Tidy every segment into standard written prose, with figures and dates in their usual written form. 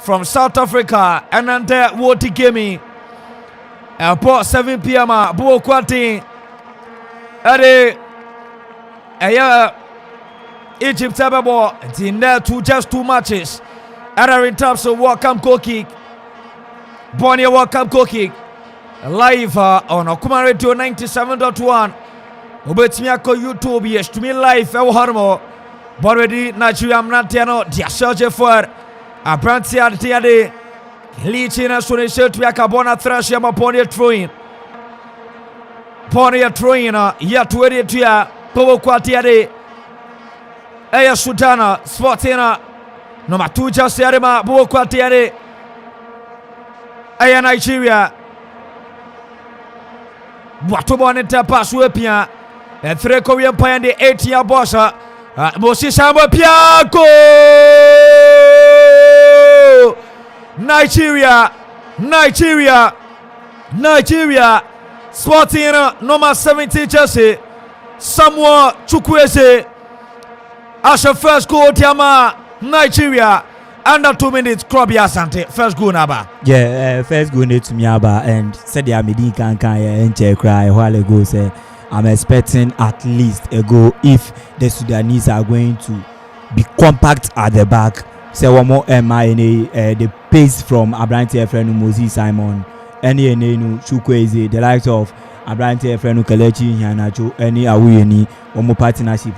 from South Africa and under Woti Gemi. Airport 7 p.m. Buo Kwati. Ade Egypt Tababo. It's in there just 2 matches. Other in terms of World Cup goal kick. Borneo World Cup goal kick. Live on Okuma Radio 97.1. Obetimiako YouTube yes to me live Harmo. Already Nigeria Mnatiano dia search for a Brantia Tiade Lichina Sunisha to Yakabona Thrash Yama Ponia Troin yet to edit to Povo Quatiade Aya Sudana Sportina Number 2 just Yarima Bo Quatiade Aya Nigeria Watoboneta Paswepia and 3 Korean Pie and the 8-year bossa. Moses Samba Piaco Nigeria Sporting number 70 Jesse Samuel Chukwueze as a first goal Tiama Nigeria under 2 minutes Krobi Asante first goal naba first goal to Miaba and said the Amidi can and cry a while ago say I'm expecting at least a goal if the Sudanese are going to be compact at the back. Say one more the pace from Abrante Efrenu Moses Simon, any Chukwueze, the likes of Abrante Efrenu Kelechi Hanacho, any Awuyeni, one more partnership.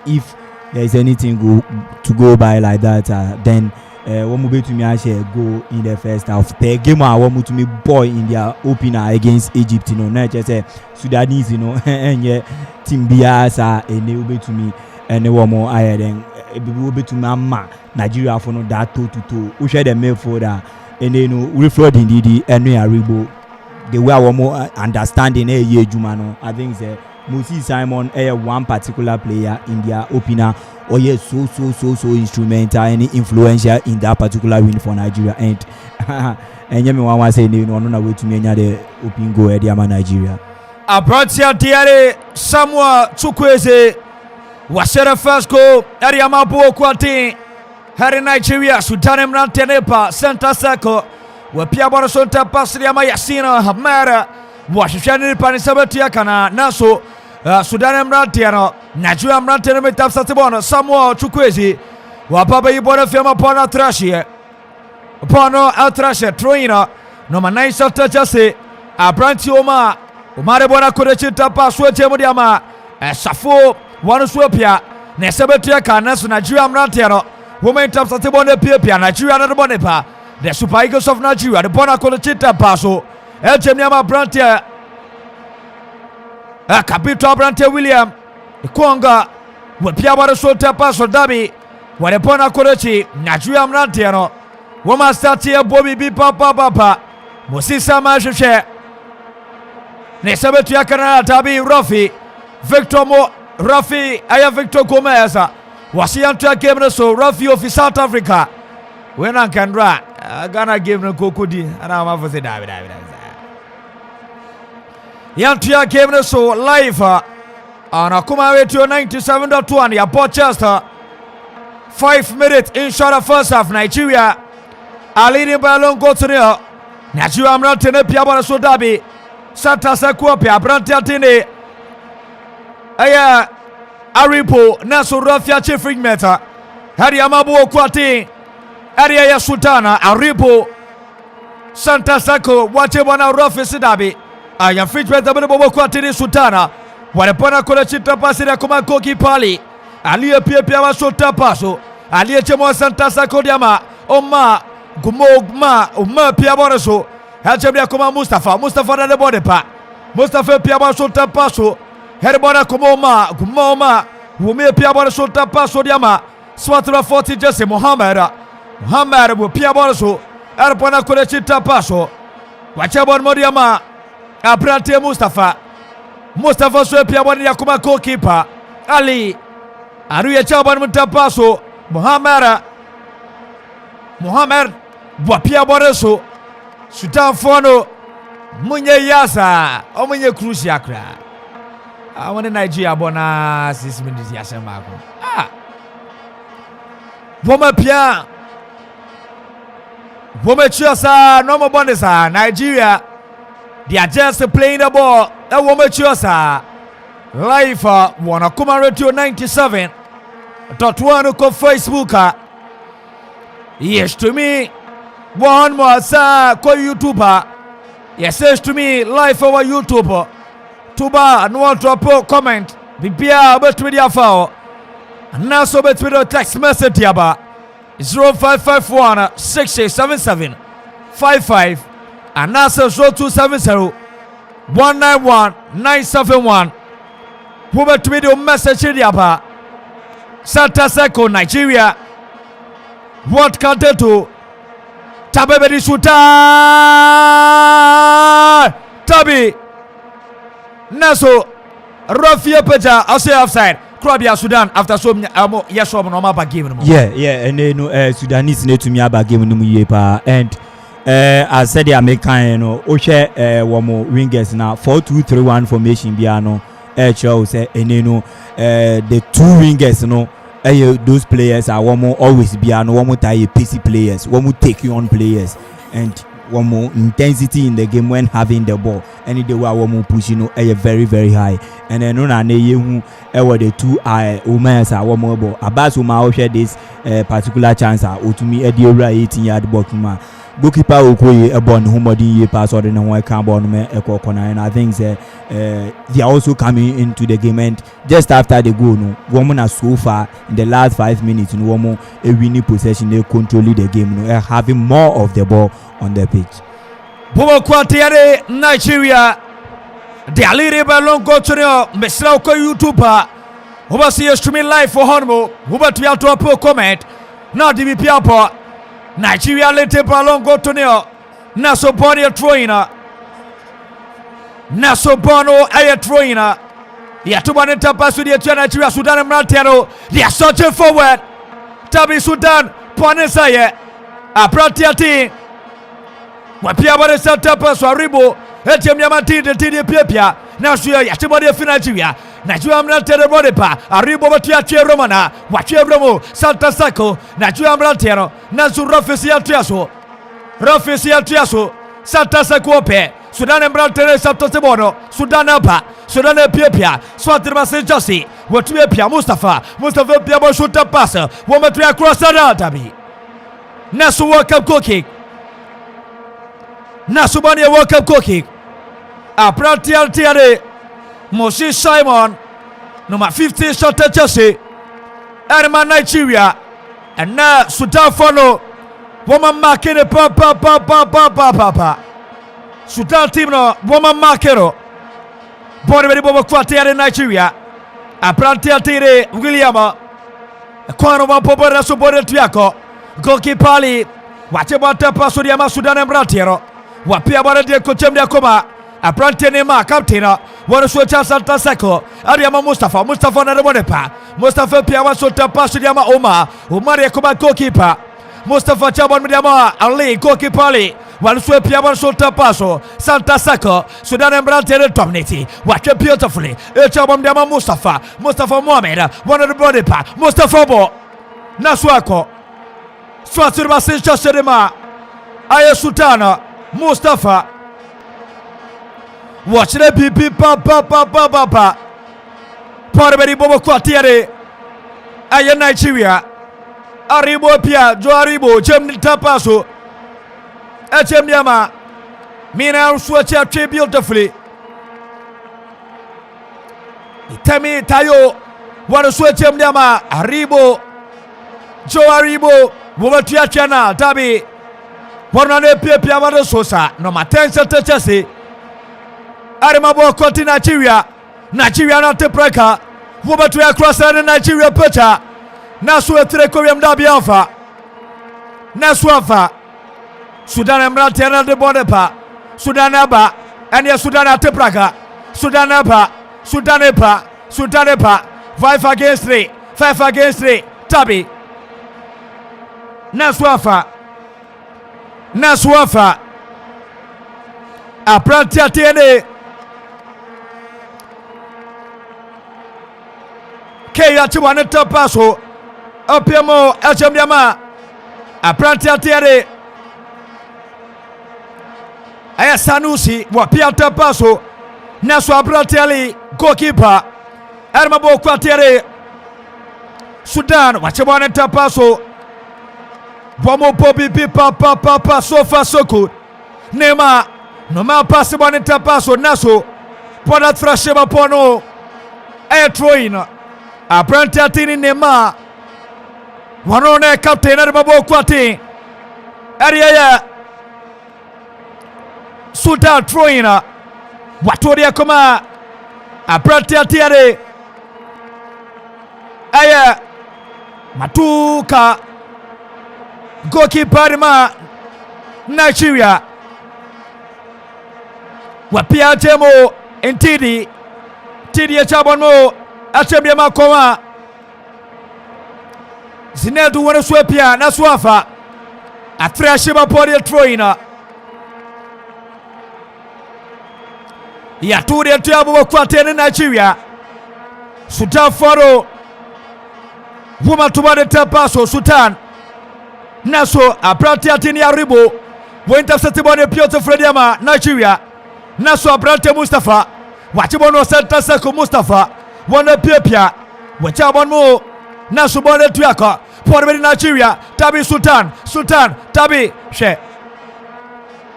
If there is anything to go by like that, then one more to me actually go in the first half. The game I want to me boy in their opener against Egypt, not just Sudanese, and yeah, Team Biasa and they will be to me and they were more higher than it will be to Mama Nigeria for no that 2-2. We share the mail for that and then we flood indeed and we are able. They were more understanding a year Jumano. I think Moses Simon one particular player in their opener. Oh yes, so instrumental and influential in that particular win for Nigeria. And you want say no way to me the open goal at Nigeria. Abrantia Diare Samuel Chukwueze was the first goal at Yamabu Kwati. Harry Nigeria, Sudan Mrantenepa, Center Circle, where Piabara Sota Pasriama Yasina Hamara, Washington Panisabatia Kana, Naso. Sudan Mrantiano, Nigeria Mrantiano Metap Satibona, Samuel Chukwueze, Wapaba Ibona Fiama Pona Trashie, Pono Altrashe, Troina, number 9 Sota Jesse, Abranti Omar Bona Kodechita Paswete Modiama, Safo, Wanuswapia, Nesabetia Canas, Nigeria Mrantiano, Women Tap Satibona Pia, Nigeria and Bonepa, the Super Eagles of Nigeria, the Bona Kodechita Paso, El Jemiama Brantia. Capito Abrante William, the Konga, with Piabara Sota Paso Dabi, when upon a Korechi, Nigeria Mrantiano, Woman Statia Bobby B. Papa, Mosisa Majuche, Nesabetia Canada Tabi Rafi, Victor Mo Rafi, Aya Victor Gomez, Wasianta Gabriel, Rafi of South Africa. When I can run, Ghana gave no Kokudi, and I'm over the David. Yantia came so live on Akuma Radio 97.1 ya Portchester. 5 minutes inside the first half. Nigeria are leading by a long goal to nil. Nigeria Mrantene Piabara Sodabi Santa Sakuapia Brantiatine Aya Aripo Naso Rafia Chief Meta Hariamabu Kwati Area Sultana Aripo Santa Sako Wachebana Rafi Sidabi I am fit with the Bobo Quatini Sultana. When upon a Kolachita Pasina Kuma Koki Pali, Ali Pia Sota Paso, Ali Chemo Santa Sacodiama, Oma, Uma Piaboraso, Hachabia Kuma Mustafa the Bodepa, Mustafa Piaba Sota Paso, Herbona Kumoma, Wumi Piabora Sota Paso Diama, Swatra 40 Jesse Mohammed with Piaboraso, Arpona Kolachita Paso, Wachabon Modiama. Abrante Mustafa Swepia Wani Yakuma goalkeeper Ali Aruya Chaban Mutapaso Mohamed Wapia Boreso Sudan Fono Munye Yasa Omunye Cruciacra I want Nigeria Bona 6 minutes Yasamako Woma Pia Womachiosa, no more bonesa. Nigeria, they are just playing the ball. Womachiosa. Live Wanakuma Radio 97.1 ko Facebook. Yes to me. One more sa ko YouTuber. Yes to me live over YouTube. Tuba and want to drop comment. Bibia bet with your file. And now so bet with a text message yaba 0551 6677 55 and now so 0270 191 971. Who bet with your message yaba Santa Seco Nigeria. What can they do? Tabebedi Sudan Tabi Naso Rafia Peja also offside. Krabia Sudan after so yes normal back game. Yeah, and then Sudanese need to me about game no yepa and I said they are making Oshe one more wingers now 4-2-3-1 formation biano HO say and the two wingers those players are one more always biano one more tie PC players one more take you on players and one more intensity in the game when having the ball and the way one more pushing very very high and then on the two women are one more ball Abbas Uma share this particular chance to me at the 18-yard box goalkeeper Okoye a born homody pass or the one can born me a corner and I think they are also coming into the game and just after the goal woman are so far in the last 5 minutes in one more a winning possession they control the game having more of the ball on the pitch. Bobo Kwatiare Nigeria the Aliri Balon go to the Mesra ko YouTuber who see streaming live for Honmo who but we have to comment now DVP up Nigeria lete balon go to neo Naso Boni a throwing Naso Bono a throwing Yatuban tapas with the Nigeria Sudan and Martero they are searching forward Tabi Sudan Ponesaye a Pratiati Wapia Baresa tapas Waribo Etiam Yamati the Tidi Pia now she Yatibody of Nigeria Nigeria Martero Bodepa Aribo Batia Romana Wachia Romo Santa Saco Nigeria Martero Nasu Rafisia Triaso Santa Sacope Sudan and Martero Saptosebono Sudan Apa Sudan Pia Swatima Saint Josie Watupia Mustafa Piabo Shuta Passer Womatria Crossada Tabi Nasu World Cup cooking Nasubania World Cup cooking a Pratial Tiare Moses Simon number 15 shot at Chelsea Erman Nigeria and now Sudan follow woman marking a papa Sudan team no woman markero body very bobo Kwatiare Nigeria a Pratial Tiare William a corner one popo raso body Tiako goalkeeper Ali whatever tapa Sudan and Bratiero wapia body de Kochemdia Koma a Brantenema captain one switch Santa Seco Ariama Mustafa na Remonepa Mustafa Piawa Sota Pasuyama Umari Kuma goalkeeper Mustafa Chabon Mediama Ali goalkeeper Ali one switch Piawa Sota Paso Santa Seco Sudan and Brantene dominating watch it beautifully Chabon Diama Mustafa Mohamed one of the Bonepa Mustafa Bo Naswako Swatsirma Sincha Serema Aya Sultana Mustafa watch the pipi papa Parveri Bobo Kwatiare Aya Nigeria Aribo Pia Joaribo Jem Tapaso Echem Yama Mina swatch out beautifully Itemi Tayo what swatch Yama Aribo Joaribo Wobatia Chana Tabi Bonane Pia Mado Sosa no matensa Chelsea Arimabo Conti Nigeria na Tepreka Wobatu across the Nigeria Pecha Nasu Etrekorium Dabi Alpha Naswafa Sudan Emratiana de Bonepa Sudan Aba and ya Sudan Tepraka Sudan Epa 5 against 3 Tabi Naswafa Aprantia TNA Kaya Chiwana Tapaso Opiamo Elchamiama Aprantia TNA Sanusi wapia tapaso naso abratiali goalkeeper Armabo Quartiere Sudan wachebwana tapaso Bomo Bobby Papa so far so good Nema no ma passe bwana tapaso naso Poda Frashema Pono Troina Abrantiatini Nema Wanone captain Armabo Quartiere Ariaya Sudan Troina Watoria Koma Abrantiatiare Aya Matuka goalkeeper ma Nigeria wapia temo Ntidi Tidi Chabonmo Achebia Makoma Zinedu wana swepia na swafa Afrashima Podi Troina Yaturi Atiabu kwa tena Nigeria Sudan Faro Wuma Tubade Tapaso Sudan Naso Abrati Atini Aribo Wintercity Bone Piotr Frediama Nigeria Naso Abrati Mustafa Wachibono Santa Seko Mustafa Wana Pia Wachabonmo Naso Bone Tuaka Port Nigeria Tabi Sultan Tabi She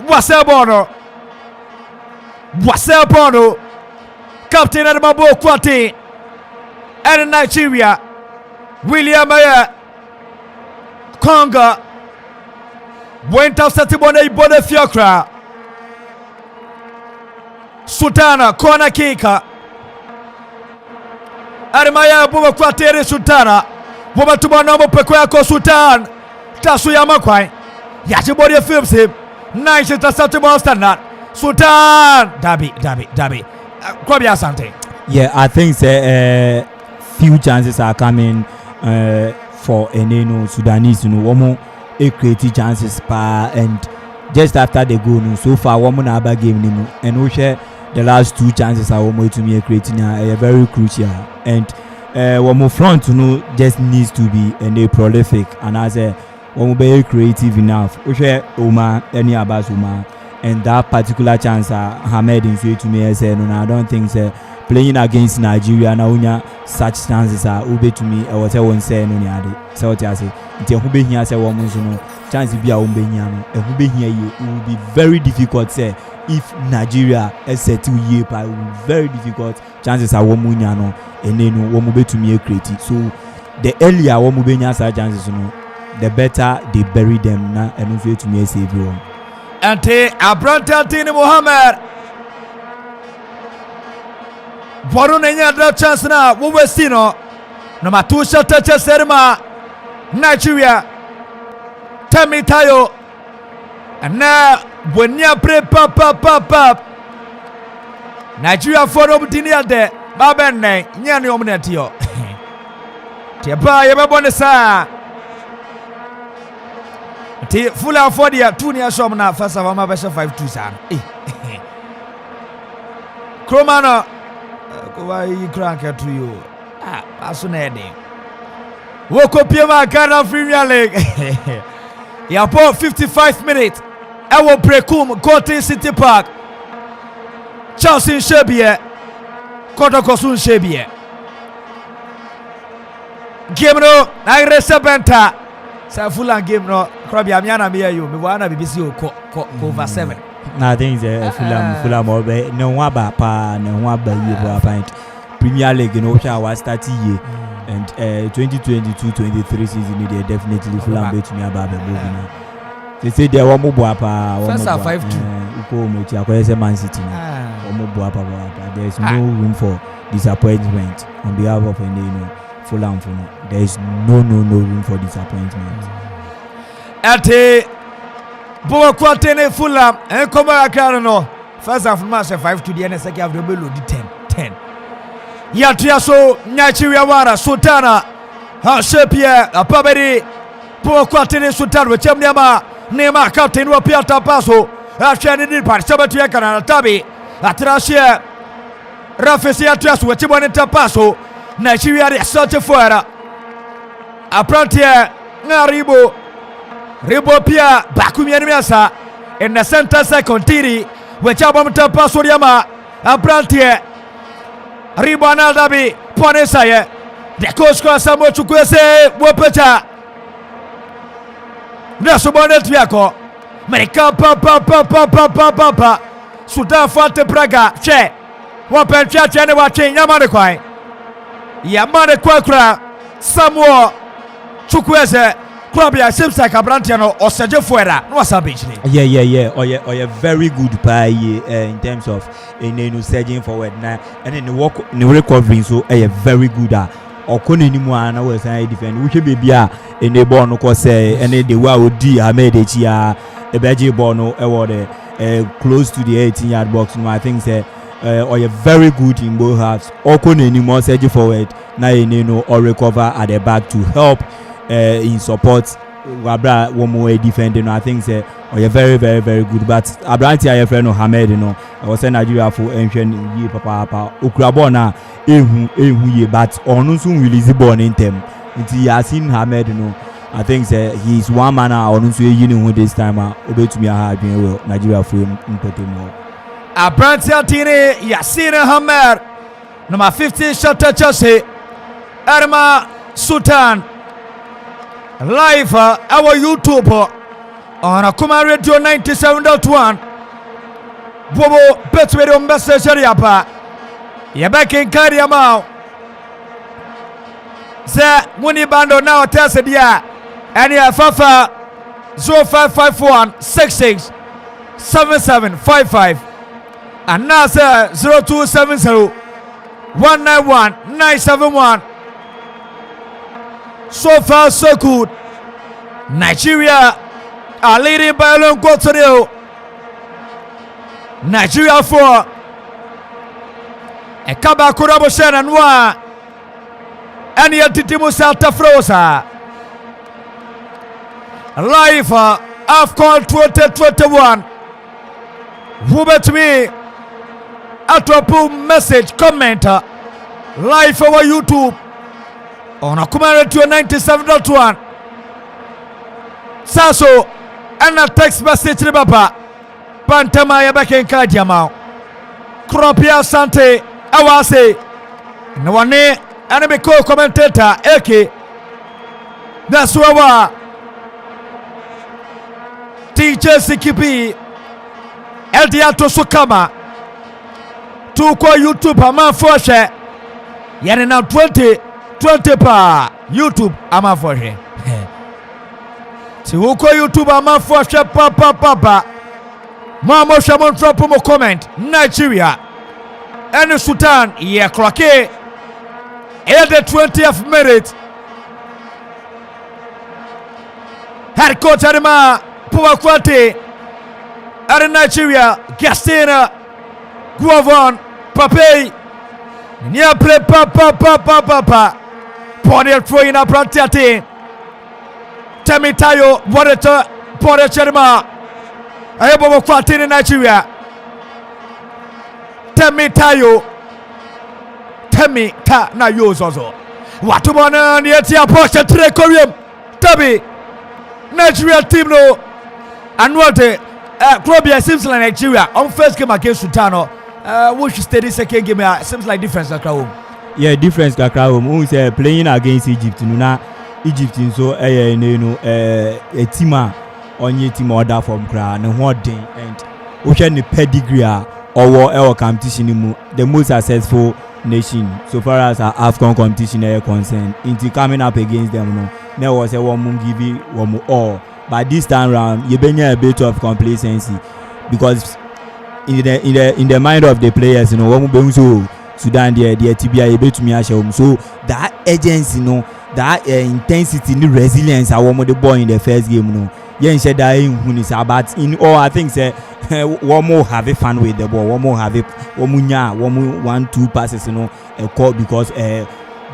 Wasebono Captain Adamabo Kwati and Nigeria William Konga went out Satibone Bode Fiokra Sultana Kona Kika Arimaya Buba Kwateri Sultana Buba Tubanomo Pekwako Sultan Tasuyama Kwai Yachibodi films him Nice Satibon Standard Sudan Dabi Kwabi Asante. Yeah, I think few chances are coming for Sudanese one creative chances and just after they go so far one more game and we share the last two chances are almost to me creating very crucial and one more front just needs to be prolific and as one more very creative enough we share Oma any Abasuma and that particular chance Hamed in to me I said no I don't think playing against Nigeria na such chances are ube to me or whatever one say no nyade so what I say nti hube hia say one so no chance bi a umbe hia no hube hia you it will be very difficult say if Nigeria is set to year pa very difficult chances are one nya no no one ube to me create so the earlier one ube hia such chances no the better they bury them na and if to me save you Ante Abrantantini Muhammad Boru nenya da chance na Westino no matusha tacha serma Nigeria Temi Tayo na Buenya pre pap Nigeria for obdinia de babenne nyane omnetio Tiaba yebabone sa Ti fula fodia tunia shom na first of my best 5-2 san Kromano Kuwa yi crank to you asunede Woko Piema Ghana Premier League Ya po 55 minutes Ewo Prekum Kote City Park Chelsea Shebie Koto Kosun Shebie Game no Nagresa Benta Sa full game no Krabi amiana me you me wana BBC ko over 7 I think Fulham obe no one pa no one ba year point Premier League no was 30 year and 2022-23 season they definitely Fulham bet me about the movie. They say they were mobile pa first 5-2 uko mechi akoyese Man City na mobile pa there is no room for disappointment on behalf of Fulham. There is no room for disappointment. Ate Boa Kwatene Fulham and come back no first half match 5-2 the second half the below the 10 Yatia so Nigeria Wara Sultana ha shepie apaberi Boa Kwatene Sultana we chemnyama Nema captain wa pia tapaso afshani ni par sabatu ya kana tabi atrashia Rafesi atrasu we chibone tapaso Nigeria de sorte fora aprantia ngaribo Ribo Pia Bakumianasa in the center second Tiri wecha bom tempa soriama abrantie Ribana Dabi Ponesaye the coach Samuel Chukwese Wopecha Nasobonet Viako Mereka pa Sudan Fante Praga Che Wapen Chane Wachi Yamane Kwai Yamane Kwakra Samuel Chukwese Clubia seems like Abrantiano or Sergio Fuera no sabijni. Yeah. Or you very good by in terms of surging forward now and then the work in recovering so very good or koni ni mu ana we say defend we should be in the ball no ko say and the way odi Ahmed Echia e beje ball no close to the 18-yard box no I think say or you very good in both halves or koni ni more surging forward now or recover at the back to help in support Wabra one more defending I think say or you very good but Abranti your friend Mohammed I was saying Nigeria for enhwen ye papa Ukrabo na ehu ye but onu so release ball in them nti Yasin Mohammed I think say he is one man onu so yi ne this time obetumi aha adwen well Nigeria for impotemo Abranti Atine Yasin Mohammed number 15 shot Chelsea Erma Sultan live our YouTube on Akuma Radio 97.1 Bobo Betwere message yapa Yabeke nkari amao Ze muni bando na tese dia Ani afafa 0551 66 7755 and Nasa 0270 191 971 So far, so good. Nigeria are leading by a long quarter. Nigeria 4. A Kaba Kuraboshan and 1. And yet Titimu Salta Frosa. Live AFCON 2021. Who bet me? Atropu message, comment. Live over YouTube. On Akuma Radio 97.1 Saso and a text message to Baba Pantama Yabaken Kadiamao Kropia Sante Awase No one enemy co-commentator Eke That's why TJ CKP Eldiato Sukama Tuko YouTube Ama Foshe Yani now 20 pa YouTube ama foshe ti uko YouTube ama foshe papa mama shamon drop mo comment Nigeria and Sudan ye clocké at the 20th minute head coach Adama Puwakwate at Nigeria Gastina Guavon Pape Nia play papa Pony throwing up Rantiati Temitayo Water Pony Cherima Ayabo Kwati in Nigeria Temitayo Temita na yozozo Watubona Nietia Posha Tre Korean Tabi Nigeria team no and what Colombia seems like Nigeria on first game against Sutano which steady second game seems like difference akra. Yeah, difference kakra who say playing against Egypt na Egypt so a team on team order from kra na ho den and we share the pedigree or our competition mu the most successful nation so far as our AFCON competition is concerned into coming up against them no there was a one give one all but this time round you bring a bit of complacency because in the mind of the players one so Sudan the TBI able to me so that urgency that intensity the resilience I want the ball in the first game yeah said that in is about in all I think say one more have a fun with the ball one more have it one more 1-2 passes a call because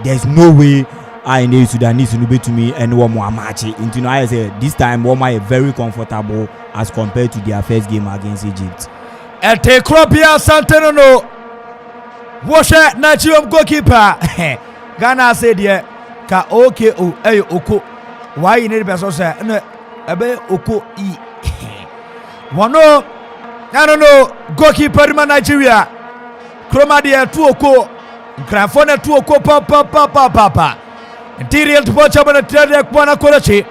there's no way I need Sudanese to be to me and one more match into I say this time one more very comfortable as compared to their first game against Egypt. And take Cropia Santano Washer Nachium goalkeeper Ghana said yeah ka okay oko why you need person say no ebe oko e wano I don't know goalkeeper man Nigeria Kroma de tuoko Grafona tuoko papa Interior to watch up on the Tedek Buana Korachi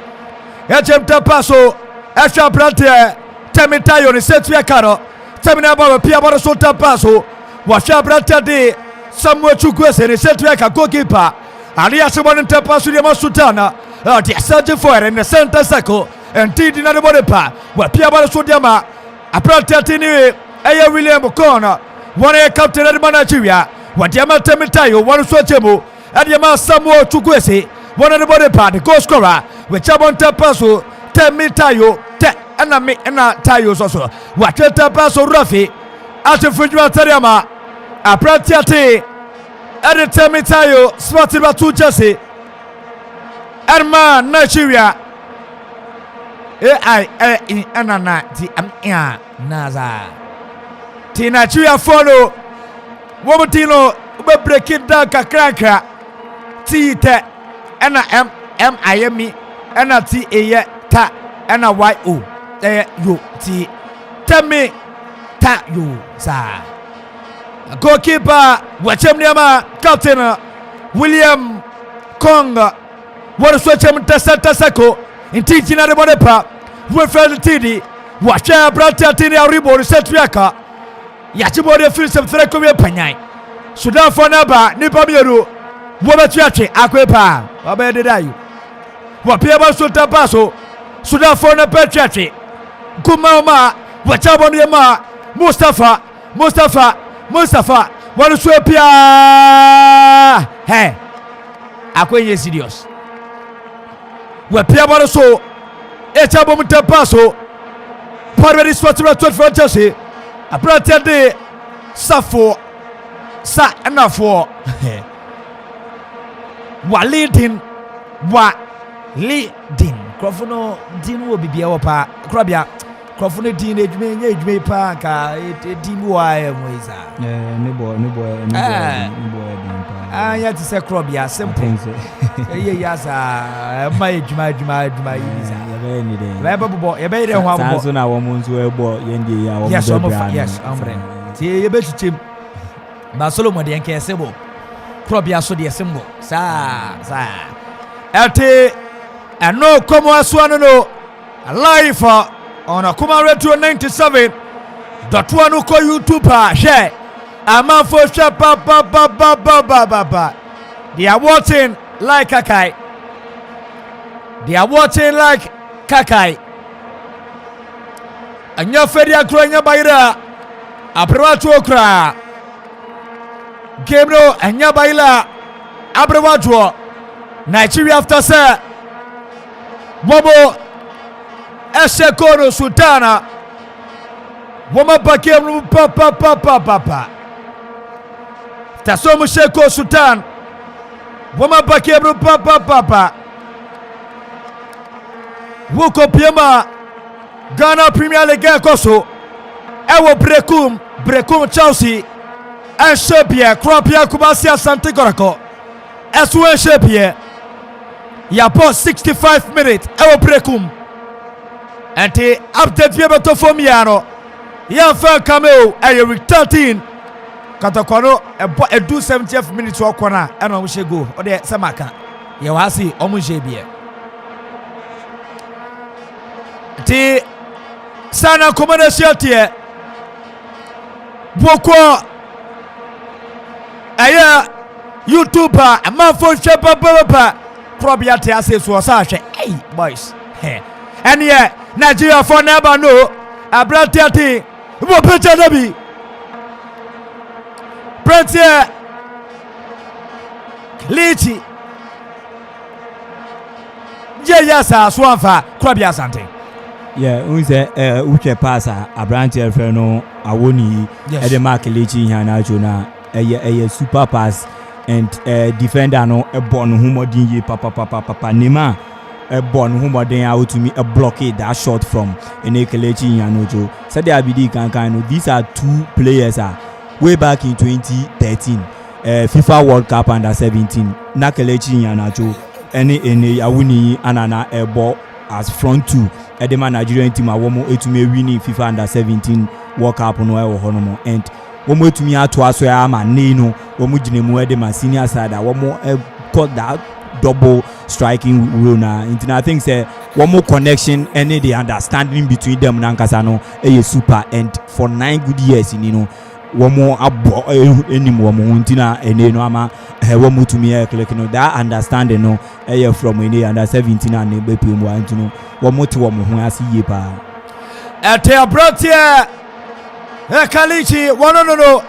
Echemta Paso Asha Brante Temitayo ni Setia Karo Temina Baba Pia Bora Sota Paso Washa Brante de Samuel Chukwese ni Setia goalkeeper Alia Simon Tapasu de Masutana the searching for in the center circle and Titi na the body pa where Pia Bora Sodiama Aprante Tini Aya William Corner one a captain of Nigeria what Yama Temitayo one Swachemo and Yama Samuel Chukwese one of the body pa the goal scorer with Chabon Tapasu Temitayo and a Tayos also what Tapasu Rafi at the Fujima Tariama Aprante and the Temitayo Swatiba to Jesse Erma Nigeria anana ti naza ti Nigeria follow wobotino be break it down kakranka ti te ena mi ena ti eye ta ena yo yo ti temi ta yo sa goalkeeper wachemniama captain William Kong what is switch him to Sako in teaching at the body pa with Fred Tidi watch a brother Tini Aribo Setriaka Yachibody feels some Threco Panay Sudan for Naba Nipamiru Wabachachi Aquepa Abedidayu what Piaba Sulta Paso Sudan for Napachachi Kumama Wachabonyama Mustafa what is Swapia hey Aquay serious where Piabaro so Echabom Tapaso Parvati Swatra 12 Chelsea a brother de Safo Sa enough for Walidin Crofono Din will be Biapa Crabia Crofono teenage may park a team wire Moisa. No boy. I had to say Crobia, simple. Yes, my yes, you bet him. Basolomo de Nkesebo. Crobia so the symbol. Sa. Ate and no come as one no live on a Kuma Radio 97. That one who call YouTube share. A man for share ba. They are watching like Kakai. And your feria crania baira. A private cra. Gabriel and Yabaila. Abrewatcho. Nigeria after sir. Bobo Esekono Sultana Woma Bakem Papa Tasomu Sheko Sultan Woma Bakem Papa Wuko Piema Ghana Premier League Koso Ewo Brekum Chelsea and Shepie Kropia Kubasia Santigorako Eswe Shepie Yapo 65 minutes Ewo Brekum and the update Viabato Fomiano Yafa Cameo a week 13 Katakono a do 70th minutes or corner and on go or the Samaka Yawasi Omushabia T Sana Commander Sheltier Boko Aya YouTuber a man for Shepherd Papa Probably at the hey boys and yeah Nigeria for never know a brother thing. What better Nabi? Brother Lichi. Yes, Swafa, Krabia something. Yeah, uche pasa a brother Ferno, a woni, Edemark Lichi Hanajuna, a super pass and defender no a bon humodin papa Nima. A born whom they out to me a blockade that shot from Enekelechi Yanojo. Said they abidi kankano. These are two players way back in 2013 FIFA World Cup under 17. Nakelechi Yanajo any awuni anana a ball as front two. Edema Nigerian team awomo etume winning FIFA under 17 World Cup no e wo ho no mo and womo etumi ato aso ya ama nei no womo gine mu e de ma senior side a womo got that double striking role na I think say one more connection and the understanding between them and Kasano is super and for 9 good years you know one more any more Muntina and then ama one more to me click no that understanding no from any under 17 and be want to know one more to one who I see ye pa at a brotia Kalichi one no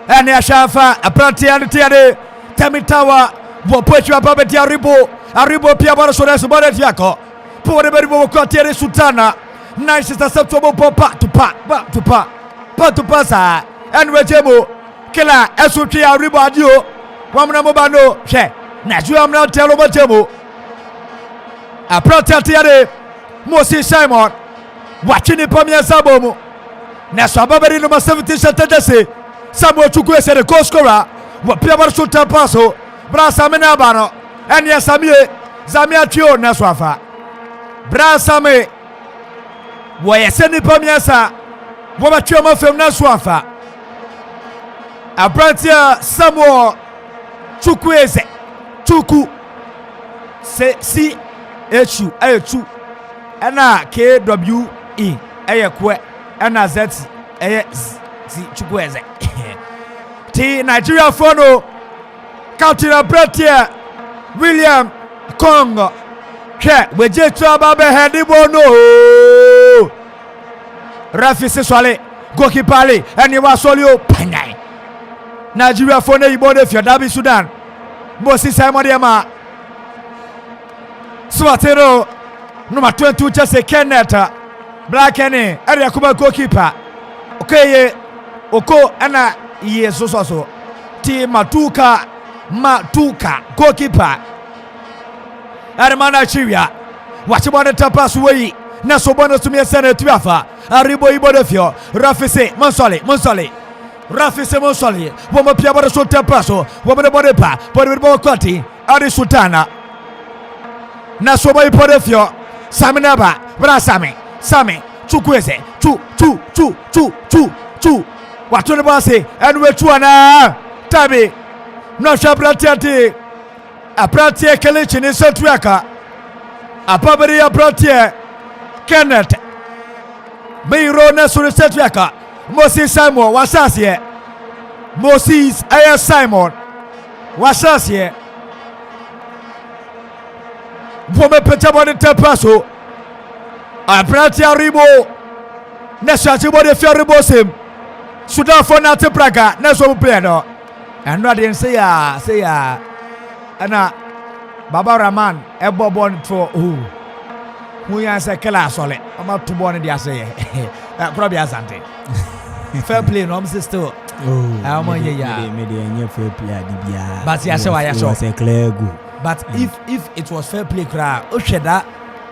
and Yashafa a brotia and Tiade Tamitawa will put you above the Aribo Piabara Sodas about Yako. Pour the very quartier Sultana. Nice is acceptable part to part to pass. And Rejemo Killa Esuki Aribo Adio. Wamna Mobano, she. Najuam now tell over Jemo. A protetiade Mosi Simon. Watching the Pamia Sabomo. Nasababari number 70 Satadese. Samuel Chukwe said the goal scorer. What Piabara Sultan Paso. Brasa Menabano. And yes, Zamia Tio Naswafa. Brasame. Why send Pamiasa? What you from Naswafa? A Brantia Samuel Chukwese Chuku C H U A Chu Anna KWE Ayakwe Anna Z Chukwese T Nigeria Fono County Brantia William Congo. We just about Handy Bono. Rafi Seswale, Goki Pali, and you was Solio Panay. Nigeria for the body of your Dabi Sudan. Mosi Samodiama Swatero number 22 just a Kenneth Black Kenny, Area Kuma goalkeeper. Okay, Oko Anna yes, so T Matuka goalkeeper. Arimana Chiria. Watch about the tapas way. Naso bonus to me a senate Tuafa. Aribo Ibodefio. Rafise Monsoli. Rafise Monsoli. Woman Piabara Sultan Paso. Woman Bodepa. Bodebo Koti. Ari Sultana. Naso Boy Podefio. Saminaba. Brasame. Same. Chukwese. Chu. What to the bossy? And we're Chuana. Tabi. No Shabratiati. A pratie Kalichi in Sotuaka. A Pabaria pratie Kenneth Beiro Nesuri Setuaka. Moses Simon Wasasie. Moses Aya Simon Wasasie. Wome Petabon Tapaso. A pratia Ribo Nesatibo de Fioribosim. Sudan for Nate Praga. Neso Piano. And not in say Anna Baba Raman Ebo born for who answer Kela Solid. I'm not too born in the assay. Probably Asante. Fair play, no, sister. Oh, I'm on your fair play. But yes, I was a clear good. But if it was fair play, cry, that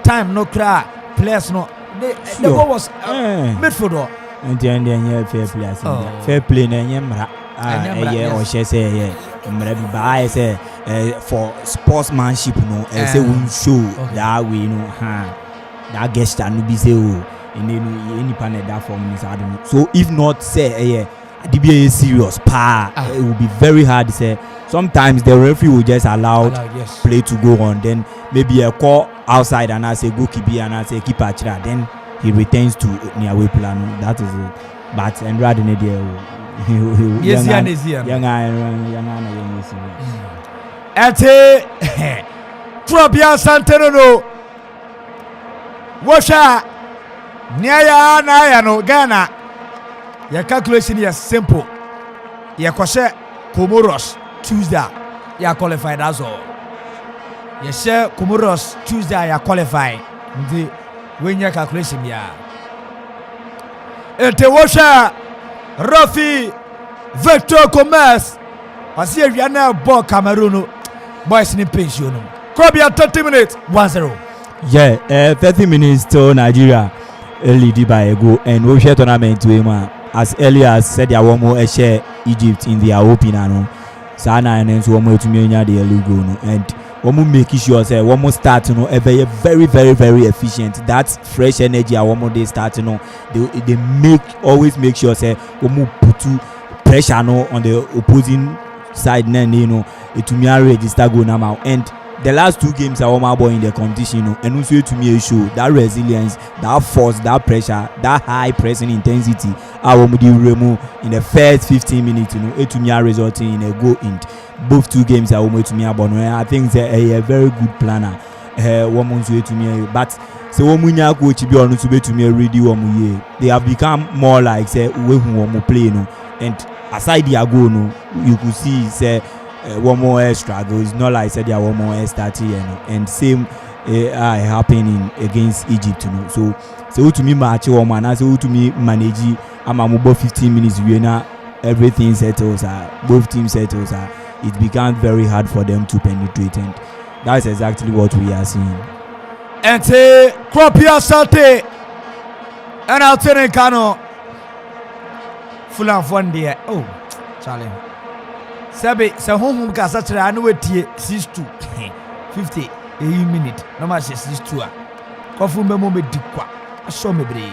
time no cry, players no. The ball was midfield. And the fair play. Fair play, or she say, I say. For sportsmanship, no, I say we show that we know, that guest and be say, oh, in any panel that form is hard. So if not say, DBA is serious, it will be very hard to say. Sometimes the referee will just allow play to go on, then maybe a call outside and I say goalkeeper and I say keeper, then he returns to near way plan. That is it. But and rather than yes, Ate Trobia Santeno Washa Nyaya Nayano Ghana. Your calculation is simple. You kose Comoros Tuesday. You qualified as all. You say Comoros Tuesday you qualify. The when your calculation ya. Ate Washa Rafi Victor Commerce. I see you now ball Cameroon. Boys in pension. Kobia 30 minutes 1-0. Yeah, 30 minutes to Nigeria lead by a goal and we share tournament to him as early as said they want more share Egypt in their opener no. Sana and then so more to me the goal no and wɔn make sure say wɔn start no ɛbɛyɛ very very very efficient. That fresh energy a wɔn dey start no they always make sure say wɔn put pressure no on the opposing side na you know etumi register goal now. And the last 2 games I want in the competition, and also to me show that resilience, that force, that pressure, that high pressing intensity. I want to remove in the first 15 minutes, to me resulting in a goal in both 2 games. I want to me about. I think they're a very good planner. Woman's way to me, but so woman coach be on to me already. They have become more like say we who play no, and aside the goal no, you could see say. One more struggle. It's not like I said there one more starting, and same happening against Egypt, So to me match one man, I say to me manage. I'm about 15 minutes. We now everything settles. Both teams settles. It becomes very hard for them to penetrate, and that's exactly what we are seeing. And Kropia Sante, and I'll tell you, Kano, full of one day. Oh, Charlie. Sabe se home ka sa kire anu wetie 62 50 minute no ma 62 a kofu mbemo me dikwa so mebre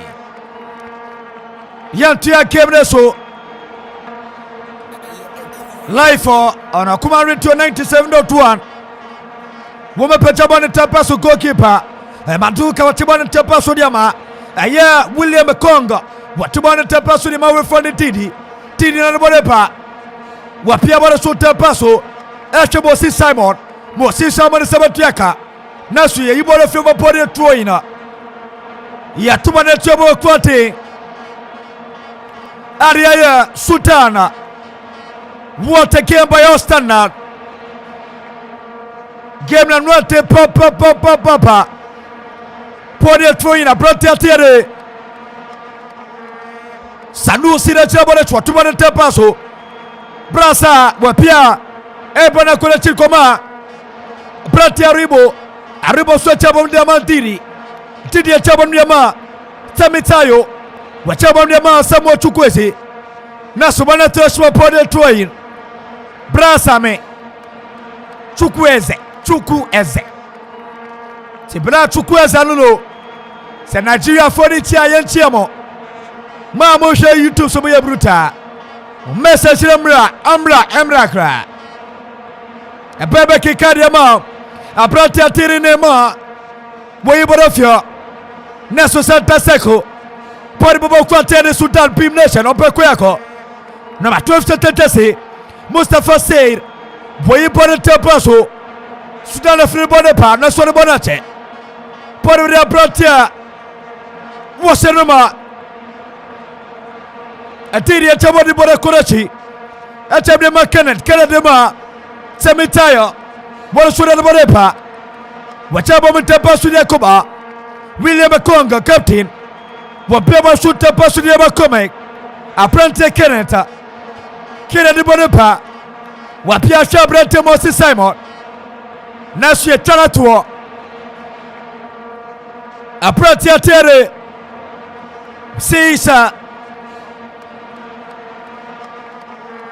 yantia kemre so life on akuma radio 97.1 wo me pecha bone tapa so goalkeeper maduka watibone tapa so diama William Konga watibone tapa so diama we for the tidi na bone pa wapia bora sote paso eche Moses Simon sabatiaka nasu ye ibora feva pore troina ya tuma ne chebo kwate area ya Sudan what a game by standard game na note papa pore troina proteatere Sanusi na chebo ne tuma ne tepaso Brasa wapia ebona kule chikoma Prati Aribo so chabo ndiama ndiri Tidi ya chabo ndiama Tamitayo Wachabo ndiama Samuel Chukwueze Nasubana Toshua Pode Troin Brasa me Chukwueze Tibra Chukwueze lulu Se Nigeria foni tia yenchiamo Mamo she YouTube somo ye bruta message amra kra ebebe kikadi ama abrati atiri nema boyi borofio neso santa seko pori bobo kwatene Sudan Pim Nation opeko yako number 12 tetese Mustafa Seir boyi borete paso Sudan free bode pa na so bonache pori abrati wosenuma atiri ya chabo di bora korachi achabe ma Kenneth ma semitayo bora sura de borepa wachabo mtepa sudia koba William Konga captain wabeba suta pasu dia bakome aprante Kenneth borepa wapia shabrante Moses Simon nasu ya talatuo aprante atere Sisa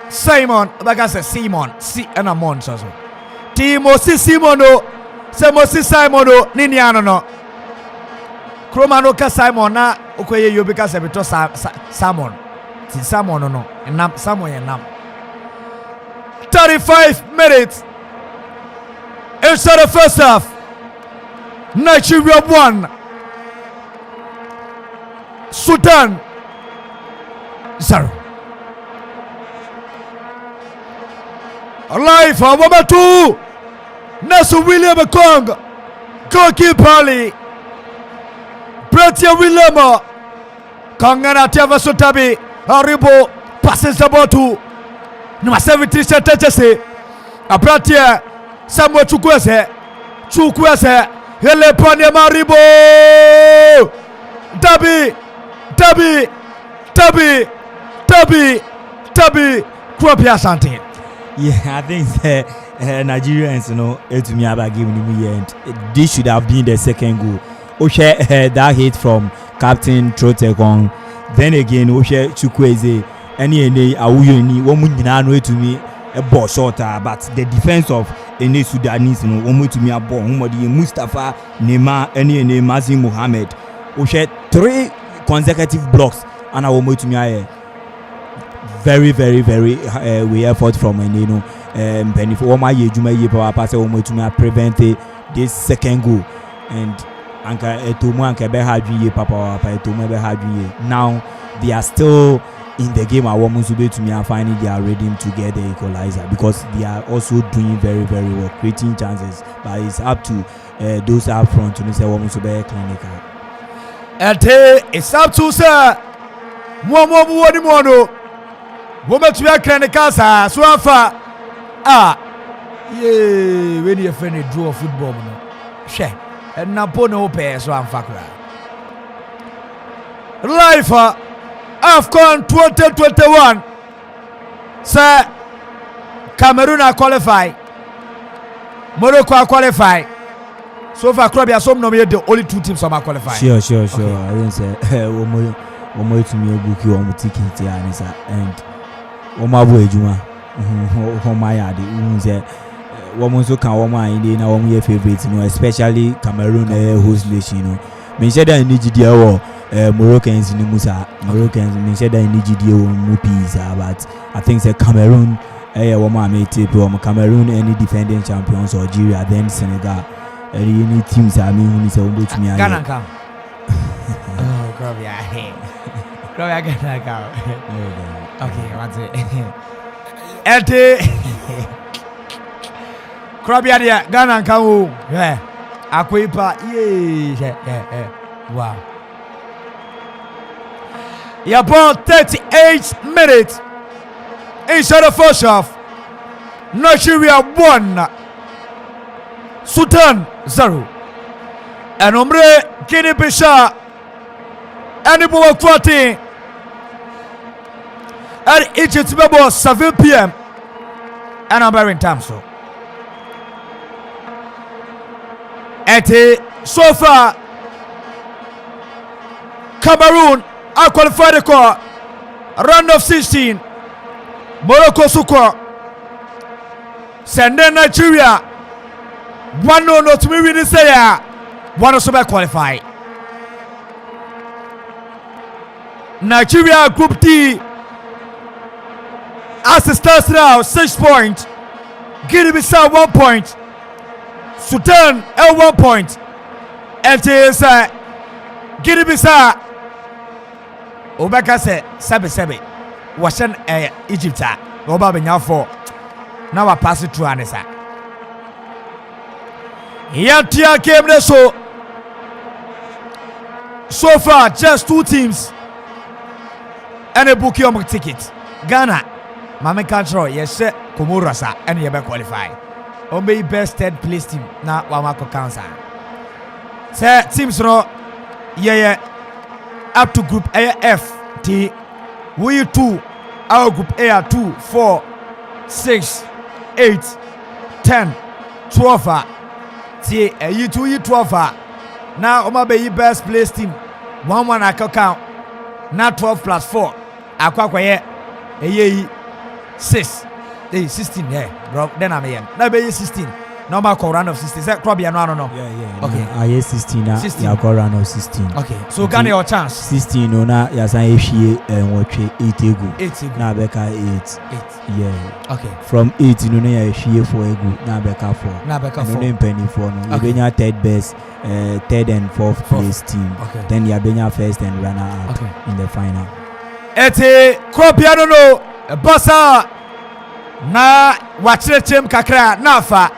Simon, like I said, Simon, and a month so. Timosi Simono, Semosi Simono, Niniano no. Kromano ka Simon na okoye yo because e beto Simon. Ti Simon no. Enam Simon enam. 35 minutes. Inside the first half. Nigeria 1. Sudan 0. Alive for number 2. Nelson William Kong. Goalkeeper Pratia William Kongana Tiava Sutabi Haribo passes the ball to number 73 Setachese Apratia Samuel Chukwueze Hele Pone Maribo Tabi Kwapia Sante. Yeah, I think Nigerians, to me about giving me and this should have been the second goal. Oshe that hit from Captain Trotekong. Then again, Oshe Chukwueze any awuyoni woman to me a ball shorter, but the defense of any Sudanese, you know, almost to me a ball, Mustafa, Neymar, any Mazin Mohammed, who had 3 consecutive blocks, and I almost to me a very we effort from Penny for my Juma Yepa pass almost to me prevent this second goal, and Anka Etomo Anka Behadji Papa Etomo Behadji. Now they are still in the game. I want to me and finding they are ready to get the equalizer because they are also doing very well, creating chances. But it's up to those up front to say what to be clinical. And it's up to sir. Mono. Woman to be clinical, sir. So far, yeah, when you friend draw football, share and Napono pay so I'm fakra. Life. AFCON 2021, sir. Cameroon are qualified, Morocco are qualified. So far, Krabia some nominated the only 2 teams are qualified. Sure. Okay. I didn't say one more to me a book you want to ticket and one more boy Juma. My yard, say one more so can one more in the one year favorite, especially Cameroon host nation. Me said I need the Moroccans in Musa. Moroccans me said I need the Mupis, but I think the Cameroon woman may tape Cameroon any defending champions Algeria then Senegal any teams I mean who is a to me Ghana come. Oh Krabia Ghana come. Okay, what's it? Krabia Ghana come. Yeah. Akwepa, yeah. Wow. You're about 38 minutes inside the first half. Nigeria 1, Sudan 0. And Omre Guinea-Bissau and Ibo 14 at Egypt about 7 p.m. and I'm very in time so. So far, Cameroon are qualified the core. Round of 16. Morocco Suko. Send Nigeria. 1-0 not to me winning say one also be qualified. Nigeria Group D. As it starts now, 6 points. Guinea-Bissau 1 point. Sudan 1 point. And it is Guinea-Bissau. Obaka say Sabe washan Egypt Oba benya 4. Now I pass it through Anessa. Yantia came there so far just 2 teams and a book your ticket. Ghana Mame Control yes Komorasa and you be qualify. Ombe best 3rd place team na Wamako Council. Say teams no up to group F T we 2 our group A 2 4 6 8 10 12 T you 2 you 12 now Oma be best place team 1 account now 12 plus 4 akwa 6 16 bro then I'm here now be 16 normal call round of 16 say club no yeah okay I 16 na ya call round of 16 okay so Ghana your chance 16 no na ya san ehwie watwe 8 egu na beka 8 yeah okay from 8 no na ya ehwie 4 egu na beka 4 no penny 4 no you benya third best 3rd and 4th place team then you benya first and runner up in the final club ya no basa na wachire chem kakra nafa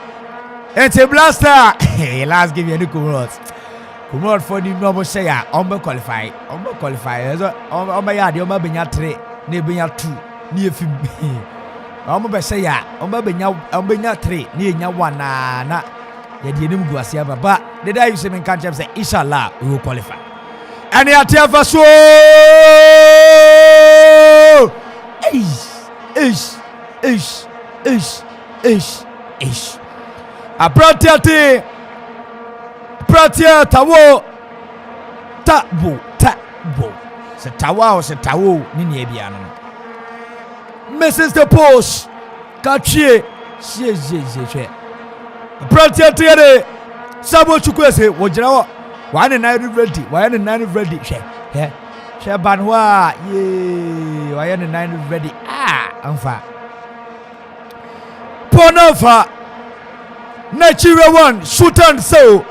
ete blaster last give you any Kumrot for the normal say qualify so ya de benya 3 na benya 2 ni efim be say benya 3 ni enya 1 na ya de nim guase aba ba the day you say me can say inshallah we will qualify and ya tiafa so ish a pratia tawo tabo se tawo ni ne bia no Mrs. the Post Catchie, she. Protected Sabo Chukwese, Wajao, 1 and 9 ready, 1 and 9 ready, she banwa, ye, 1 and 9 ready, I'm far. Ponofa, Nigeria 1, Sudan so,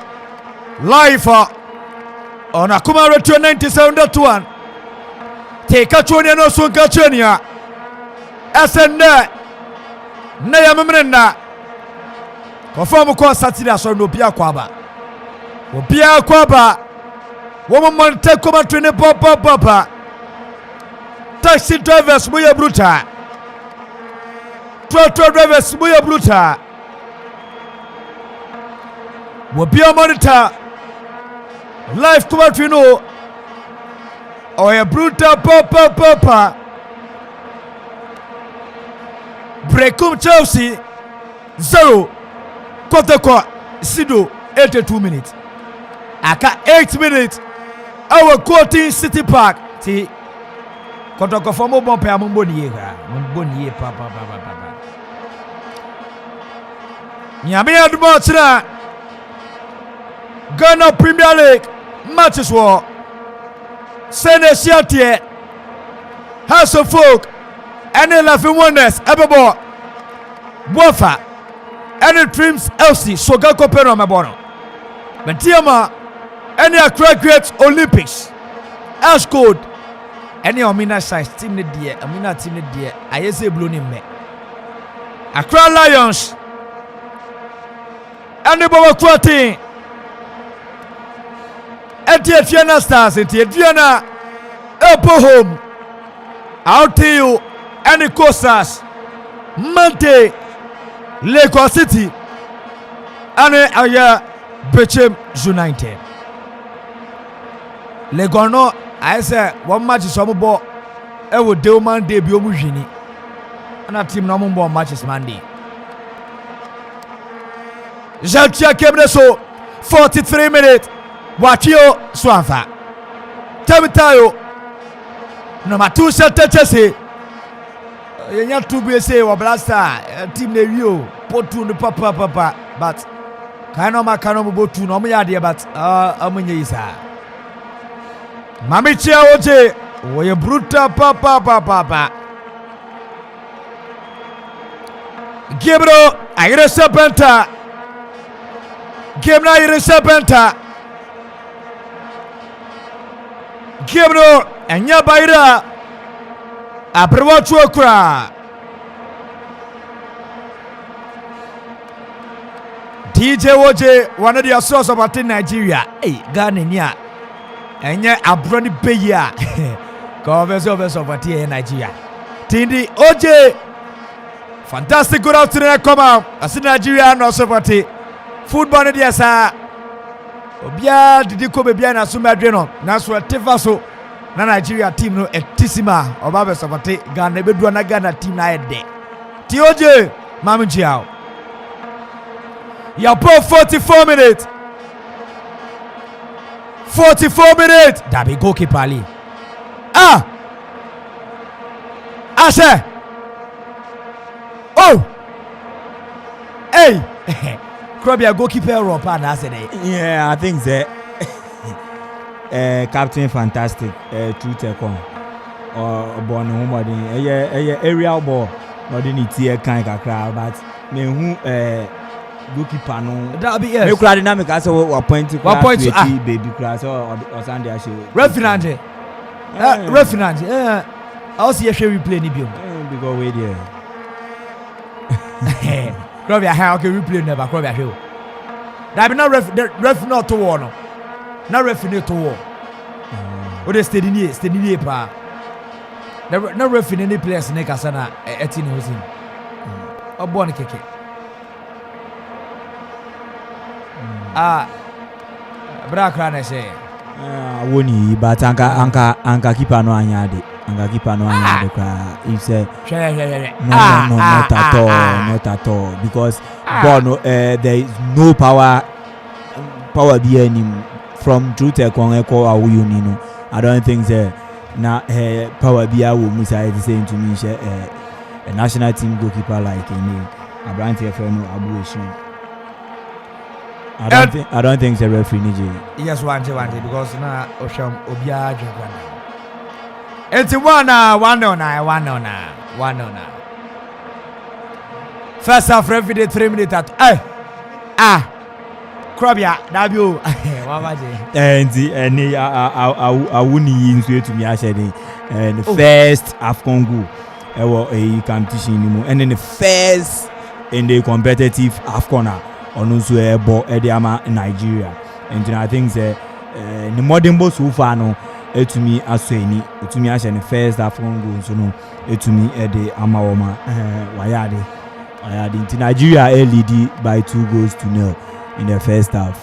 live on Akuma Retro 97.1. Take a 20 and also Gachania. SN Nayamena. Conform ko Saturday so no bia kwaba. Obia kwaba. Woman take come train papa. Taxi drivers moya bruta. Tractor drivers moya bruta. Obia monitor. Life commentary no. Oya bruta papa. Breakum Chelsea 0 Kotoko Sido 82 minutes. Aka 8 minutes. Our Courting City Park. Ti Kotoko for mo bompe amumboni papa. Nyame admo tira Ghana Premier League matches war. Senesiatie House of Folk. Any laughing wonders, Ebebo, Bofa, any dreams, Elsie, Sogako Pero Mabono. Matiama, any graduate Olympics, Ash Code, any Omina size, Team the Deer, Amina Team the Deer, I say blue name. Accra Lions, any Boba Quatin, Etiana Stars, Etiana, Elpo Home, out to you. Any Coasters, Monte, Lagos City, and Aya Bechem United. Legono, I say one match is some ball. I would do Monday be Omujini, and a team no more matches Monday. Jaltia Kebreso, 43 minutes. Wachio Swanfa. Tabitayo, number 2 set Chelsea. You to be say or blaster team the view put to the papa but cannot go to no idea but Amunyisa Mamicha Oje or your bruta papa Gabriel Ira Serpenta Gabriel Ira Serpenta Gabriel and Yabaira Aprewachu okra DJ Woje one of the source of Nigeria. Hey, Ghana nya enye abroni beya covers of Nigeria. Tindi Oje fantastic good afternoon come out as Nigeria no support football ne dia sa obia didi ko be bia na so madwe no na so tefa so na Nigeria team no etisima obabe support Ghana be do na Ghana team na ede ti Oje mamjiao ya po 44 minutes 44 minutes dabi goalkeeper ali Ashe oh hey Krobia goalkeeper Europe and I said yeah I think that Captain Fantastic true Tekon or born home area ball not in it here kind of crowd but me who goalkeeper no that be yes me crowd dynamic as a point to baby class or Sunday actually refinance I'll see a share replay ni bio because wait there Krobia how can replay never Krobia show that be not ref not to war no na referee to war o de steady pa na referee any players ne kasa na eti ne hosin obo ne keke bra kra na say woni but anka keeper no anyade kwa if say no not at all because ball no there is no power be any from True Tekon Echo Awuyu Nino. I don't think that na power be a woman side saying to me a national team goalkeeper like Abrante FM Abu Eshin. I don't think it's a referee Nije. Yes, one day because now Osham Obia Japan. It's 1-0. First half referee 3 minutes at Krabia W. And I wouldn't use to me actually the first AFCON goal a competition anymore and then the first in the competitive AFCON on also a ball Ediama in Nigeria and I think the modern boss so far no to me as to me actually the first AFCON goal so no to me the Amawoma Wayade in Nigeria lead by 2-0 in the first half.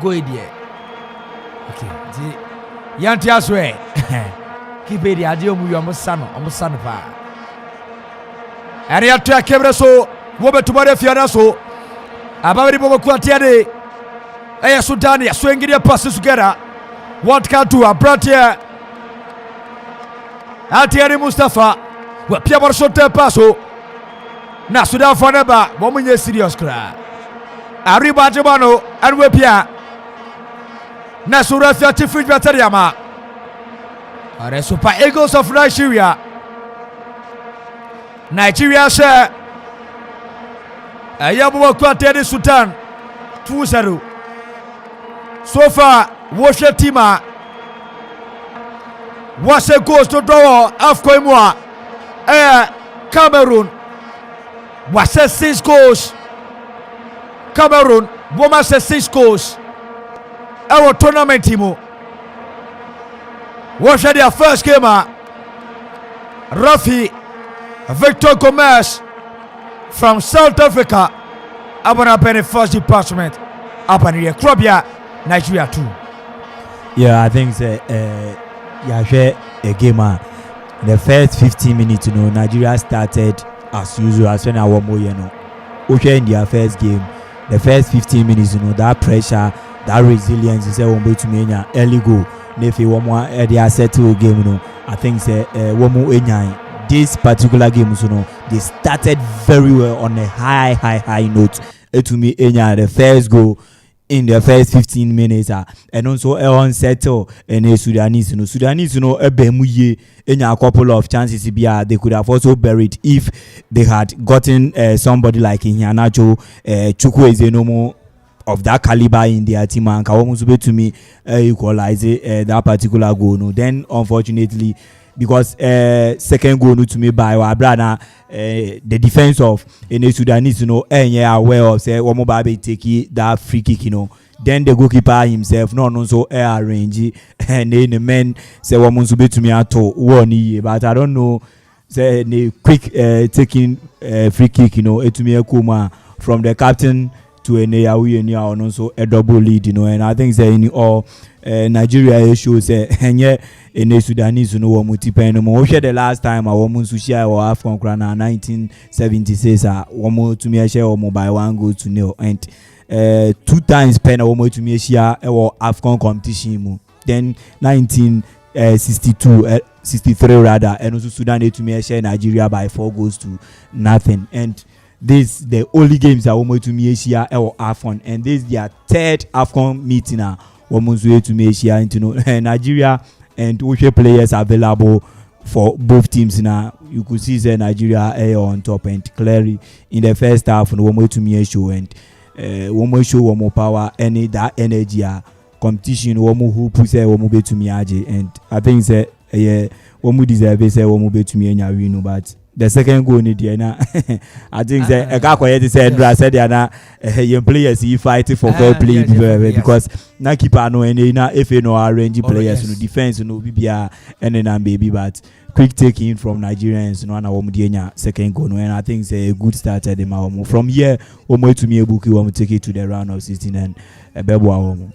Go there. Okay. Yanti aswe. Keep it there. Dio mu almost son pa. Area track camera so wo betumare fiana so. Abawri bobo kwatiade. Aya Sudan ya swingire pass together. What can do a bratia? Atiari Mustafa. We pia bar shot passo. Na Sudan for never. Wo munye serious kra. Arriba Jabano and Wepia Nasura 30 feet Batariama are the Super Eagles of Nigeria. Nigeria share a Yabu Quantity Sudan 2-0. So far, Washer Tima was a goes to draw Afkoimwa Cameroon was a 6 goals. Cameroon, woman says 6 goals. Our tournament team. Watch their first game. Rafi Victor Gomez from South Africa. Abana Penny first department. Abana Krabia, Nigeria 2. Yeah, I think share a game. The first 15 minutes, Nigeria started as usual. As when I was more, in their first game. The first 15 minutes, that pressure, that resilience, is one to me early goal. If you want more, they settle game, I think one more this particular game, they started very well on a high note. To me, the first goal in the first 15 minutes, and also on settle and Sudanese, Sudanese, a bemuye in a couple of chances they could have also buried if they had gotten somebody like Inyanacho, Chukwueze Nomo of that caliber in their team and Kawamuzube to me equalize that particular goal. No, then unfortunately, because second goal to me by Wabrana, the defense of Sudanese, aware of say Womobabe take that free kick, Then the goalkeeper himself, no so arrange and then the men say Womonzube to me at 1 year, but I don't know. Say the quick taking free kick, to me Kuma from the captain to and also a double lead, and I think say in all Nigeria shows in Sudanese multiple the last time I was share or Afcon Krana 1976 one to me share by 1-0 and 2 times pen to me share or Afcon competition then 1962 63 rather and also Sudan to me share Nigeria by 4-0 and this the only games that want to me share or Afcon and this their third Afcon meeting to me share Nigeria and Ushe players available for both teams now. You could see Nigeria on top and clearly in the first half and one more to me show and one more show one more power any that energy competition one more who puts one more to me and I think one more deserve one more to me and but the second goal in the I think a guy said young players he fighting for fair play because na keeper no any na if you know arrange players defense no BBR and then baby but quick taking from Nigerians na womu second goal and I think it's a good start at the from here womu to me ebuki womu take it to the round of 16 and bebo.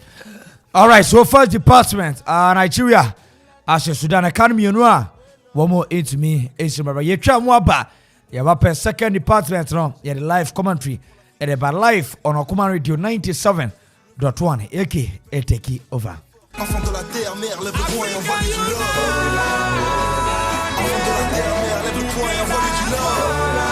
All right, so first department Nigeria as a Sudan Academy one more into me is remember you try more ba you have a second department no you the live commentary and about live on Okuma Radio 97.1 et take over. Enfant de la terre, mère, lève-toi et envoie du love. Enfant de la terre, mère, lève-toi et envoie du love.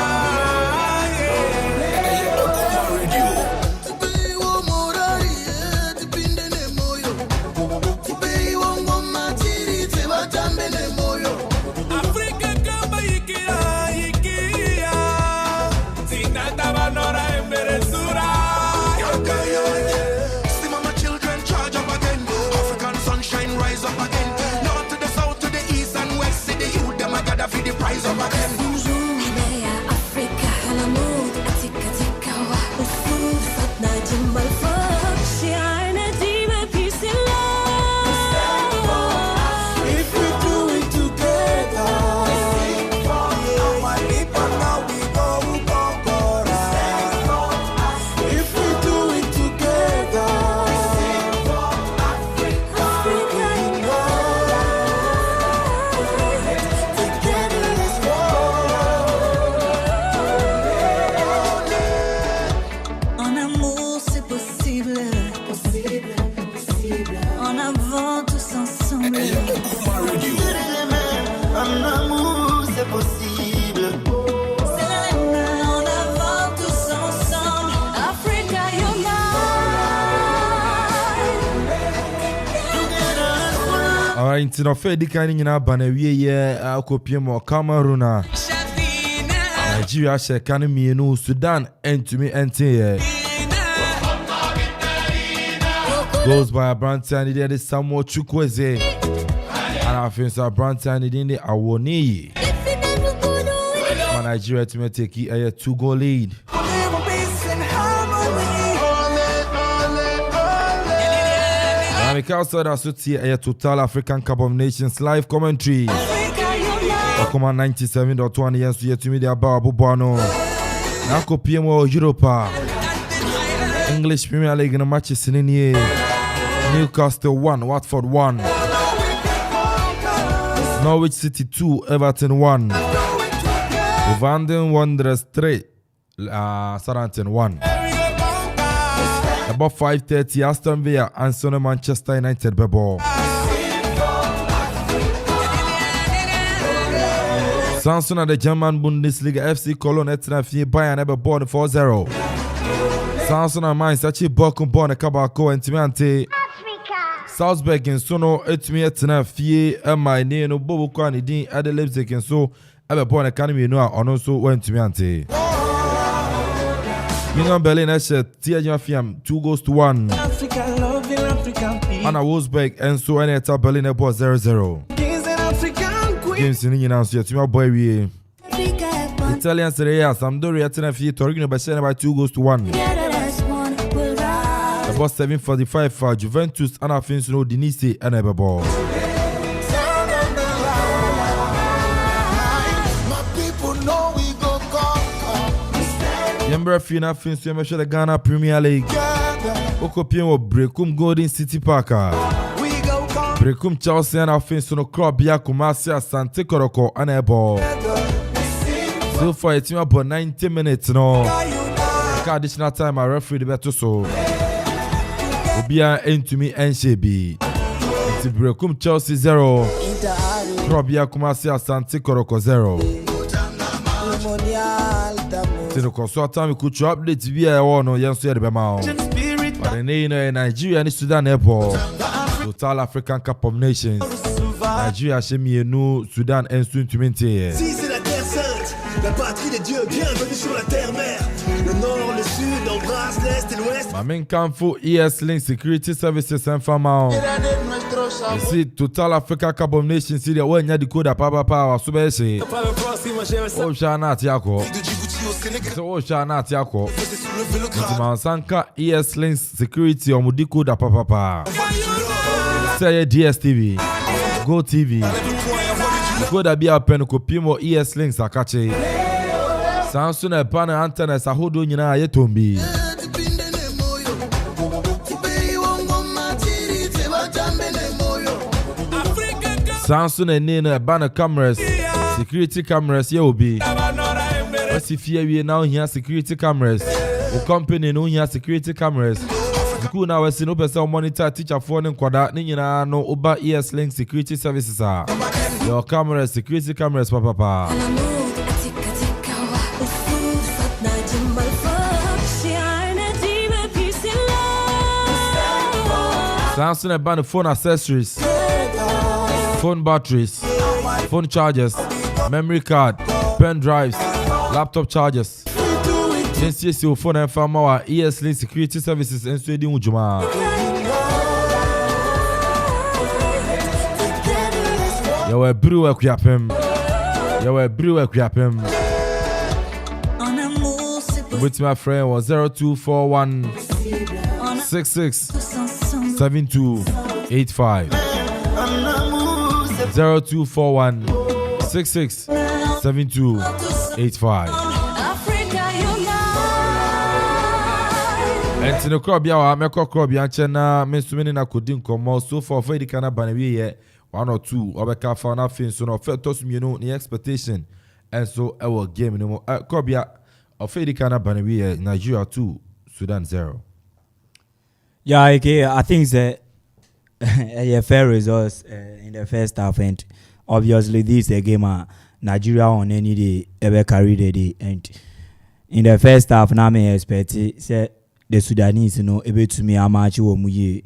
Rise up again. Alright, no fair dikani nyina bana wiye akopiem Cameroon Nigeria she kan mienu Sudan entumi ente goes by Branton there is Samuel Chukwueze and I think so Branton in the Awoni Nigeria to take a 2-goal lead. Because that's a Total African Cup of Nations live commentary. Okoma 97.1 years to me the Babu Bono. Nako PMO Europa. English Premier League in the matches in here. Newcastle 1, Watford 1. Norwich City 2, Everton 1. Wolverhampton Wanderers 3, Southampton 1. About 5:30, Aston Villa and Sonny Manchester United bebo. Samson at the German Bundesliga FC Cologne Etnafie Bayern ever born 4-0. Samson and Mainz actually Bochum born a Kabako and Timiante. Salzburg in Sono Etmi Etnafie my name no Bobo Kwanidin at the Leipzig and so ever born Academy no and also went to Timiante. Union Berlin Esche Tiafiam 2-1. Anna Wolfsburg and so any at Berlin Airport 0-0. Games in Union House to my boy we Italian Serie A Sampdoria Tenerife Torino by 2-1. The boss 7:45 Juventus and Afinso Dinisi and Ebebo. Yembra Fina Finsu Mesha the Ghana Premier League. Okopien Brekum Golden City Parker. Brekum Chelsea and Afinsu no club ya Kumasi Asante Koroko and Ebo. So far it's about 90 minutes no. Additional time I referee the better so. Obia into me and Shebi. It's Brekum Chelsea 0. Club ya Kumasi Asante Koroko 0. Tino consultant we could update via one or young swear bema. But in Nigeria and Sudan airport. Total African Cup of Nations. Nigeria Shemi no Sudan and soon to maintain. Si c'est la terre sainte, la patrie des dieux, bienvenue sur la terre mère. Le nord, le sud, embrasse l'est et l'ouest. My main camp ES-Link Security Services and Farmer. You see, Total Africa Cup of Nations, see the one you decode a power, so basically. Oh, Shana Tiako. So, Shana Tiako. Sanka ES-Link Security or Mudiko da Papa. Say DSTV, Go TV. Go da be a pen copimo ES-Link Sakache. Samsung and Pana antenna Sahudu Nina Yetumbi. Samsung and Nina banner cameras, security cameras, you will be. What's if you now here security cameras? O company no here security cameras. School now we no person monitor teacher phone and quadra nina no Uber ES-Link Security Services are. Your cameras, security cameras, papa. Samsung and banner phone accessories. Phone batteries, phone chargers, memory card, pen drives, laptop chargers. Since your phone and farm our ES-Link Security Services and Sweden Ujuma. You were brewer Kuyapem. You were brewer crapim. With my friend was 0241 66 7285. 0241 66 7285. And in the crop, ya make a crop, ya chena, Miss Minina could think more so for Freddy Cana Banaway, 1 or 2, or back up for nothing, so no felt us, you know, the expectation. And so our game no more. Crobia of Freddy Cana Banaway, Nigeria 2, Sudan 0. Yeah, okay, I think that a fair results in the first half, and obviously this is a game Nigeria on any day ever carried a day, and in the first half now me expect say the Sudanese able to me a match wo mu ye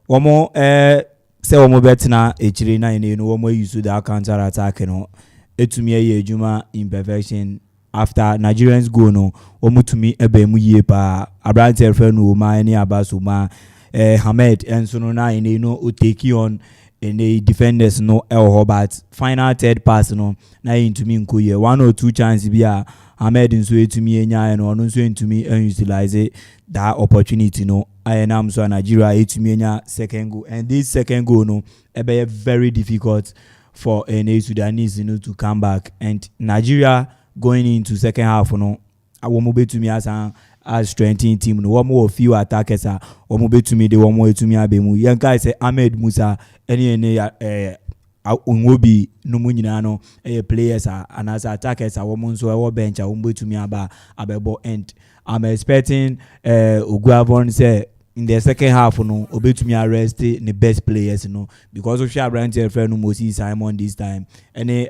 one more say one more bet na echire na one more use that counter attack etumi ye ejuma imperfection after Nigerians go no one to me ebe mu ye pa abrante friend no ma any abaso ma Hamed and so no na take on the defenders no el but final third pass no na into me nkoye 1 or 2 chances bia Hamed nso etumi enya and ono nso entumi utilize that opportunity no am so Nigeria etumi enya second goal, and this second goal no be very difficult for any Sudanese to come back, and Nigeria going into second half no awomo betumi as strengthening team no one more few attackers omo betumi de one more etumi abemu yanka say Ahmed Musa any unwobi no mu nyina no players and as attackers women so our bench betumi aba abebo, and I'm expecting Oguavon say in the second half no obetumi arrest the best players because of share brand friend Moses Simon this time any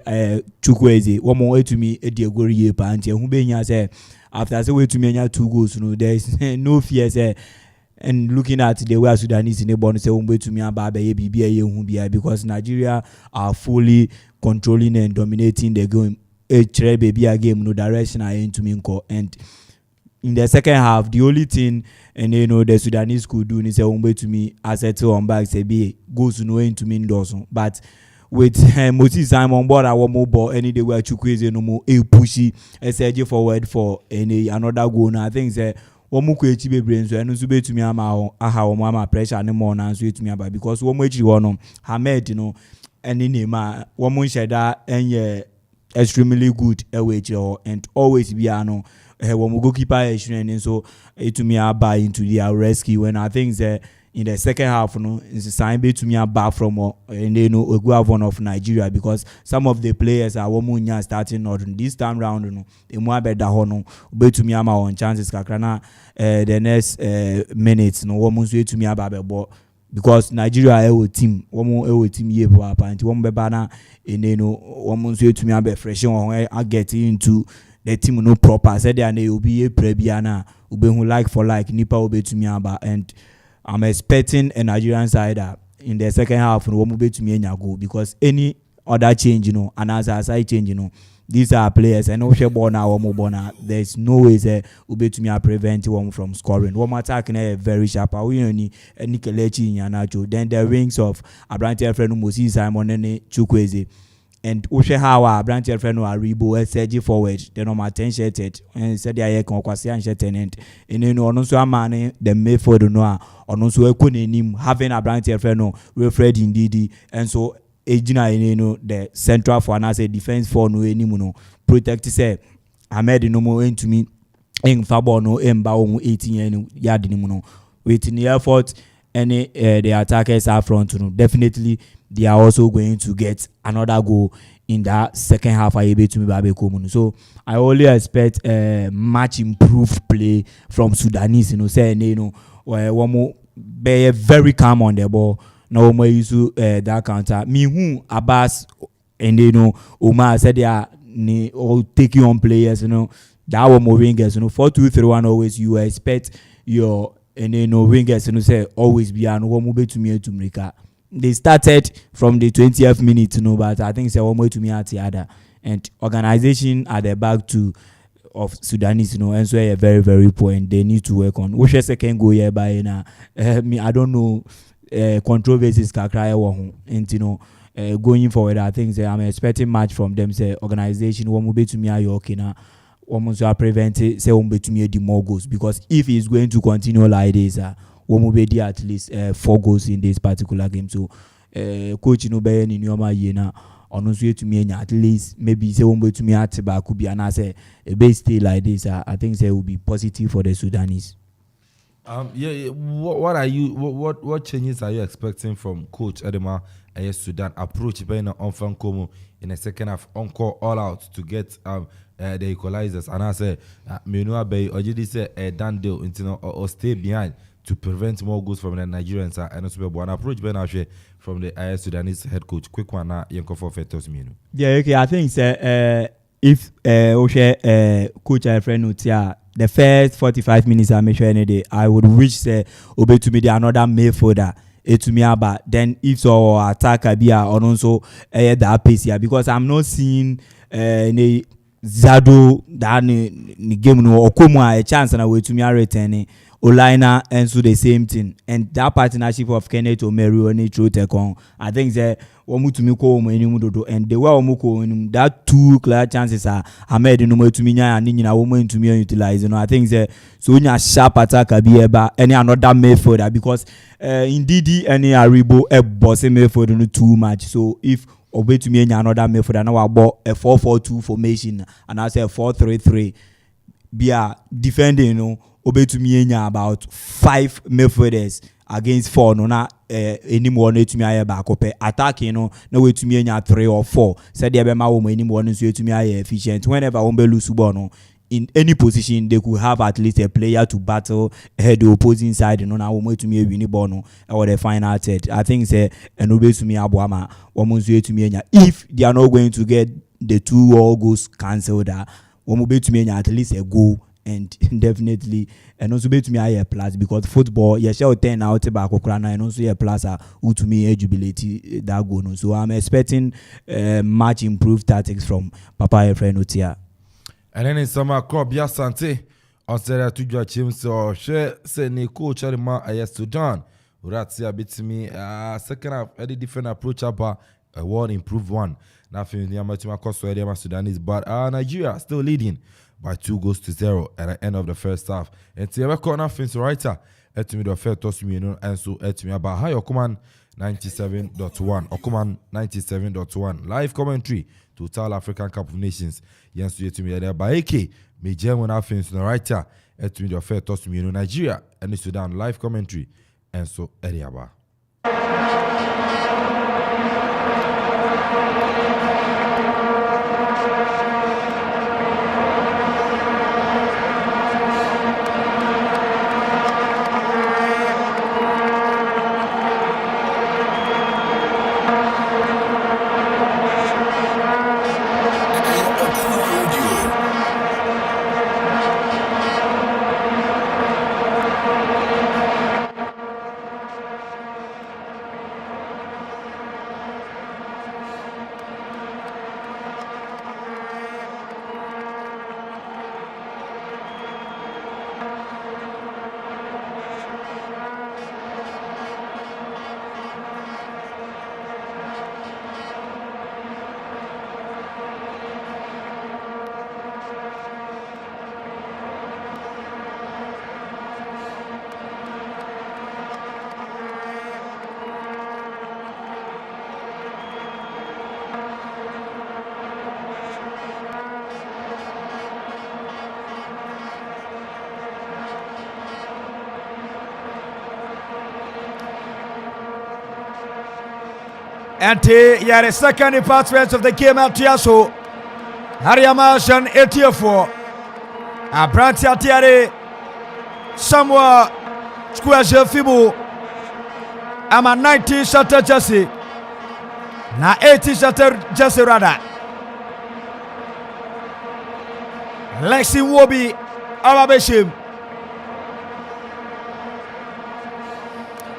Chukwueze one more etumi ediegori ye pa anti hu benya say after say we to me 2 goals there is no fear say, and looking at the way Sudanese in the bond say we to me about because Nigeria are fully controlling and dominating the game. Baby a game no direction I into me, and in the second half the only thing and the Sudanese could do is say we to me as a on back say be goes no into me indoors, but with Moses Simon board our mobile any day where Chukwueze no more pushy SJ forward for any another goal. I think say one more creative brains and so be to me aha mama pressure no more na so to me about because one more one Hamed any name one more sheda and extremely good away and always be one more goalkeeper and so to me buy into the rescue, when I think that in the second half, it's sign to me back from Oguavon of Nigeria, because some of the players are womunya starting not this time round. They more better hono to me on chances kakrana the next minutes no womunsu to me about because Nigeria team team ye papa and one bebana womunsu to me about fresh on I get into the team no proper said they will be a prebiana ube like for like nipa ube to me about, and I'm expecting a Nigerian side in the second half no one to me goal, because any other change and as a side change these are players and no share ball now or more now. There's no way say ube to me prevent one from scoring. One attack very sharp. We only Nikelechi Nyanacho. Then the wings of Abrante friend Moses Simon and Chukwueze. And Oshe Hawa, Branch friend Aribo, SG forward, then on my 10 shirted, and said the Ayakon tenant. And also a man, the Mayford Noah, or also a Kunim, having a branch friend, Wilfred Indidi, and so Ejina, the central for another defense for no anymore. Protect say, I made no more into me, in Fabo no Mbao 18 yard anymore. Waiting the effort, any the attackers are front, definitely. They are also going to get another goal in that second half. So I only expect much improved play from Sudanese. One more be very calm on the ball. No more use that counter. Me who Abbas and Omar said they are all taking on players. That one more wingers. 4-2-3-1 always. You expect your wingers. Say always be an one move to me to America. They started from the 20th minute, but I think it's one way to me at the other. And organization at the back to of Sudanese, and so a very, very poor, and they need to work on. Which second go here by now? I don't know. Controversies can cry and going forward, I think I'm expecting much from them. Say organization, one will be to me okay now. Almost are prevented. Say one be to me the more goals, because if he's going to continue like this, one will be at least 4 goals in this particular game. So, coach no be in Yoma Yena. On to me at least maybe say one way to me at Tiba could be an answer a base stay like this. I think they will be positive for the Sudanese. What changes are you expecting from Coach Edema Sudan approach being on Fankomo in the second half, encore all out to get the equalizers? And I say Menua Bay or you say a done deal or stay behind to prevent more goals from the Nigerians and also one approach Ben Ashe from the IS Sudanese head coach. Quick one now, Yanko for Fetos Minu. Yeah, okay. I think if Coach Alfred Nutia the first 45 minutes I make sure any day I would wish say obey to me the another midfielder to me about then if so attacker be or also that pace here, because I'm not seeing any Zado that ni game no Okomo a chance and away to me returning Olaina and so the same thing, and that partnership of Kenneth Omeru and True Tekon, I think that Omutumiko Menimudo and the way Omuko that 2 clear chances are made in to me and Nina woman to me utilize. I think that so sharp attack be about any another midfielder, because indeed any Aribo a bossy midfielder too much. So if obey to me another midfielder now about a 4-4-2 formation and I say 4-3-3 be a defending obey to me about 5 midfielders against 4 no na anymore to me back up attack no way to me 3 or 4 said the bema wo anymore so to me efficient whenever one be lose ball in any position they could have at least a player to battle the opposing side na wo to me win ball no or the final third. I think say and obey to me aboama wo so to me if they are not going to get the 2 all goals cancelled one obey to me at least a goal. And definitely, and also be to me a plus, because football, yeah, shall 10 out back and also a plus who to me eligibility that go no. So I'm expecting much improved tactics from Papa Efren Otia. And then in summer crop ya sante on said to your chim so share say ni coach Adema IS Sudan. Uratsi a bit to me second half any different approach about a one improved one. Nothing the Amatima cost for Sudanese, but Nigeria still leading by 2-0 at the end of the first half. And to ever corner fence writer at me the first toss me and so at me about high Okuman 97.1 Okuman 97.1 live commentary to Total African Cup of Nations. Yes, you to me there by AK me German offense writer at me the first toss me Nigeria and the Sudan live commentary and so Ediaba. And yeah, the second department of the game at Tiaso. Hariamashan 84. Abrantia Tiare. Somewhere Square Fibu. I'm a 90 shutter Jesse. Na 80 shutter Jesse Rada. Lexi Wobi Ababeshim.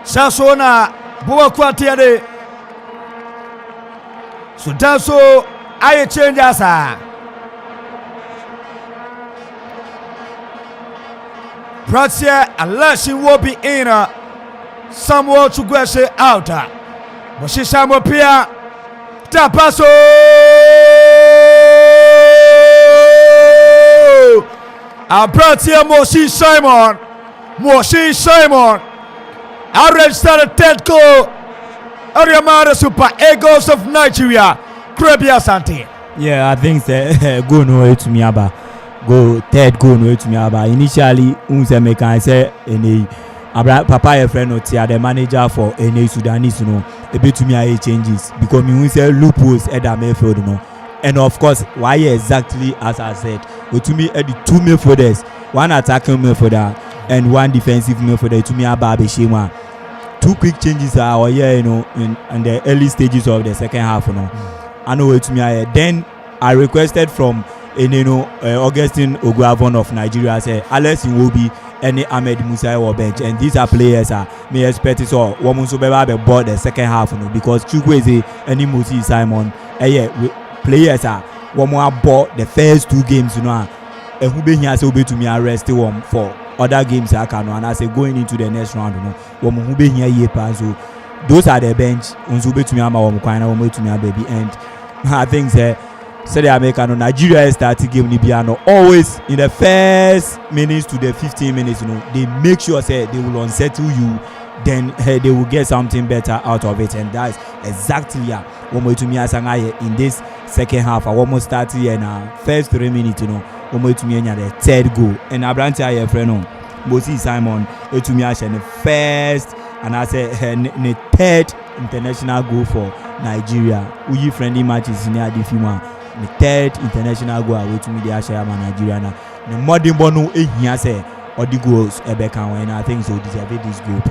Sasona Buakwa Tiare. Sudan so I change us. Pratia unless she will be in somewhere to go out. But she shall appear Tapaso Abratia Moshi Simon I registered the third goal Ariamara Super Eagles of Nigeria Krebia Sante. Yeah, I think go no way to me about go third goal no way to me about initially unse make I say any papa your friend or the manager for any Sudanese a bit to me I changes because me say loopholes at the midfield and of course why exactly as I said but to me at the two midfielders one attacking midfielder and one defensive midfielder to me about Beshima. Two quick changes are in the early stages of the second half I know it to me then I requested from Augustine Oguavon of Nigeria say Alex Iwobi any Ahmed Musa or bench and these are players may expect it or woman so be board the second half because Chukwueze any Musi Simon players are one more bought the first two games and who be here so be to me arrest one for other games I can and I say going into the next round woman who be here so those are the bench unso be to me ama one kwana one to me baby and I think say the American Nigeria starting game Nibiano always in the first minutes to the 15 minutes they make sure say they will unsettle you then they will get something better out of it and that's exactly what to me as in this second half I almost start here now first 3 minutes what to me the third goal and Abrantia your friend Mosi Simon to me as the first and I say the third international goal for Nigeria uyi friendly matches in the FIFA the third international goal away to me the Ashaya Nigeria na the modern bono ehia say all the goals Ebeka and I think so deserve this goal.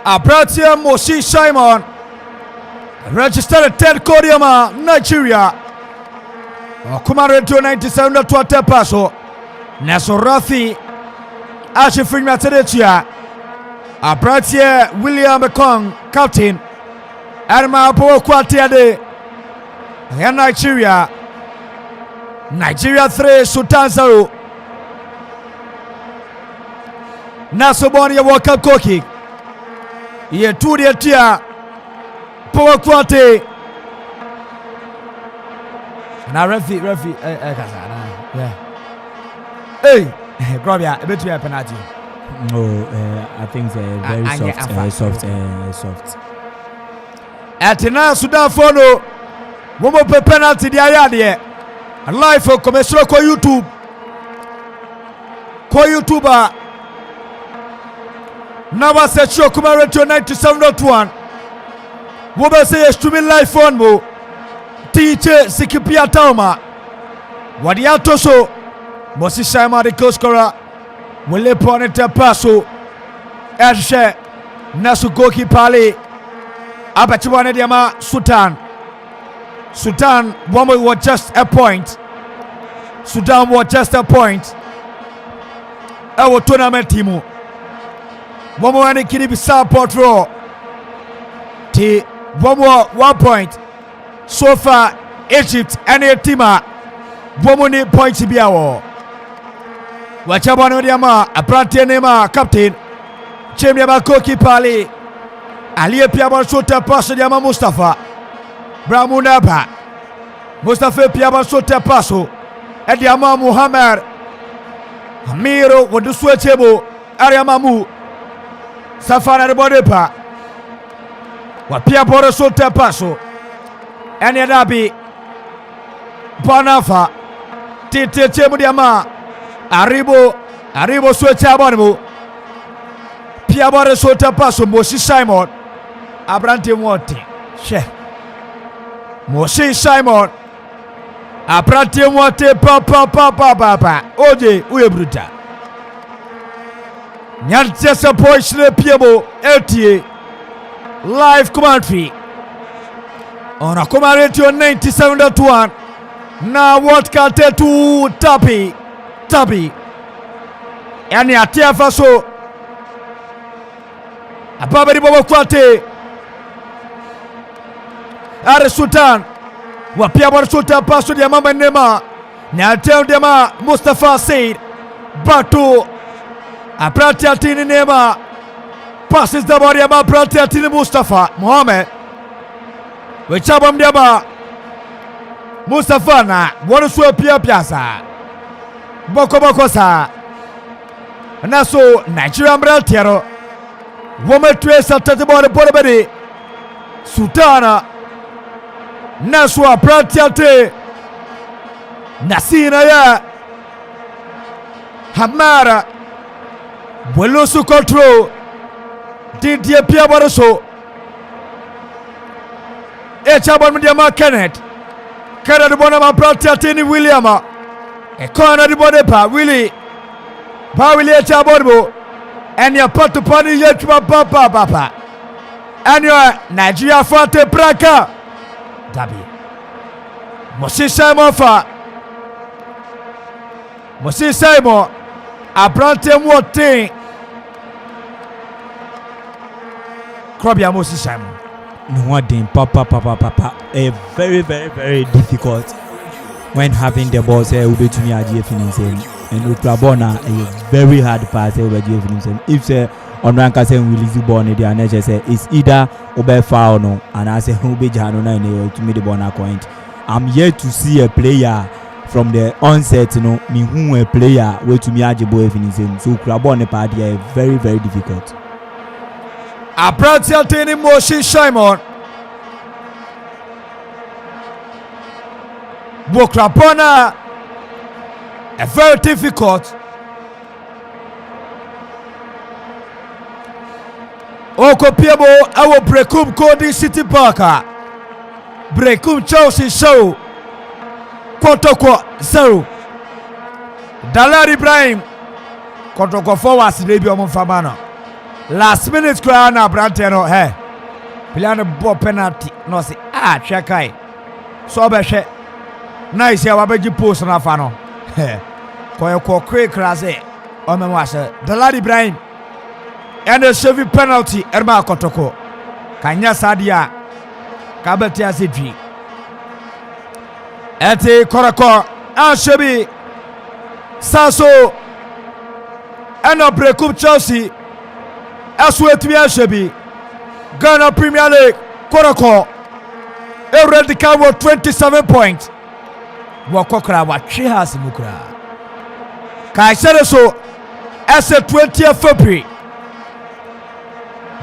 Abratia Mosi Simon registered a third Kodiama Nigeria Kumare to 97 to Tepaso Nasorathi Ashifrin Materetia Abratia William Bekong captain Arma Po Kwatiade Nigeria 3 Sudan 0 Nasoboni ya World Cup koki ye tudi ya tia Po Kwate na refi kasa na yeah hey Grobia ebetu ya penalty. No, I think very soft. Atina Sudan fono womo pe penalty dia yade live for commercial ko YouTube na ba se show kuma radio 97.1 wo be se streaming live phone mo teacher sikipia tauma wadi atoso Mosi Simon de Koskora wole ponete paso Ershe nasu goki pale abachiwane diama Sudan woman was just a point Sudan was just a point our tournament team woman wani kiri bisa portro ti woman 1 point so far Egypt and a team woman ni points biawo wachabano diama aprante nema captain chemia makoki pale aliyepia bashota paso diama Mustafa Bramunaba Mustafa pia bashota paso diama Muhammad Amiro waduswechebo Ariamamu Safara de Bodepa wapia bashota paso ene dabi Banafa tete chemu diama Arribo sweta abonemo pia bare sota paso Mosi Simon abrante mote she Mosi Simon abrante mote pa oje uye bruta nyante se poisle piebo LTA live commentary on a commentary on 97.1 na what kate tu tabi yani atia faso ababa ribo kwate are Sultan wapia bar Sultan paso dia mama nema na atia dia Mustafa Said Batu aprati atini nema passes da bari ama aprati atini Mustafa Mohamed chabam diaba Mustafa na wonu so piasa boko sa na so Nigeria mbral tiaro woma twesa tatebo de body Sudan na so aprantiate Nasina ya Hamara Bolosu control Didier Pia Boroso Echabon Mediama Kenneth Kenneth the Bonama Pratini Williama A corner the Bodepa Willie Pawili Echabonbo and your pot to pony yet papa and your Nigeria Forte Praka Dabi Mosisa Mofa Moses Simon Abrante Motin Krobia Moses Simon No one papa a very difficult when having the ball say ube to me aje finishing and Utrabona a very hard pass say ube aje finishing if say on ranka say release the ball the anaje say it's either ube foul no and I say ube jano na to me the ball na point. I'm yet to see a player from the onset, you know, me who a player way to me ajibo finishing. So Krabon party are very difficult. Abrante Tini Moses Simon Bokrapona a very difficult Okopiebo our Brekum Cody City Parker Brekum Chelsea show Kotoko 0 Dalar Ibrahim Kotoko forward Sidebi Omfamano last minute cry na Branteno hey Pilano bo penalty no say chekai so be hwe nice ya wabeji post na fa no koyeko quick krase o me wa se Dalar Ibrahim and a save penalty erma Kotoko kanya sadia kabeti asidwi Ete Korako Anshebi Saso Eno Brekum Chelsea Aswetwi Anshebi Ghana Premier League Korako Eredica with 27 points Wakokra watchi has mukra Kaisere so as a 20th February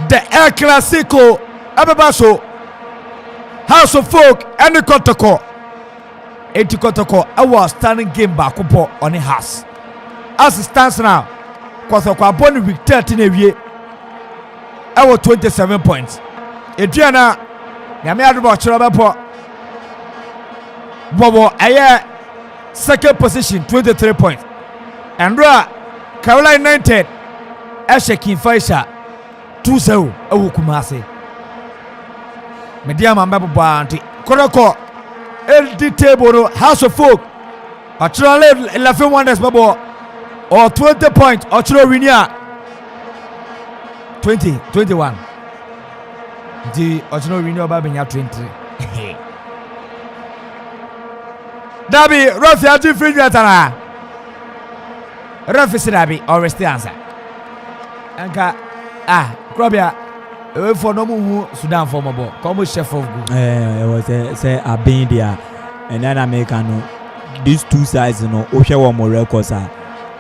the El Clasico Abebaso House of Folk and the Kotoko Etikotoko our standing game back on the house. As it stands now, Kotoko abon week 13 ewie. Our 27 points. Adriana, Yami Adubo Chirabepo. Bobo aye second position 23 points. Andra Caroline 90 Eshekin Faisha 2-0 awu Kumasi. Mediama Mbabo anti Koroko LD table House of Folk Achurale 11 wonders babo or 20 points Achuro Winia 21 the Achuro Winia Babenya 20 Dabi Rafi Ati free atana Rafi Sidabi or rest the answer Anka Krobia for no more Sudan for mobile. Come chef of good. It was say a been there, and then American. These two sides, you know, Oshawa more records are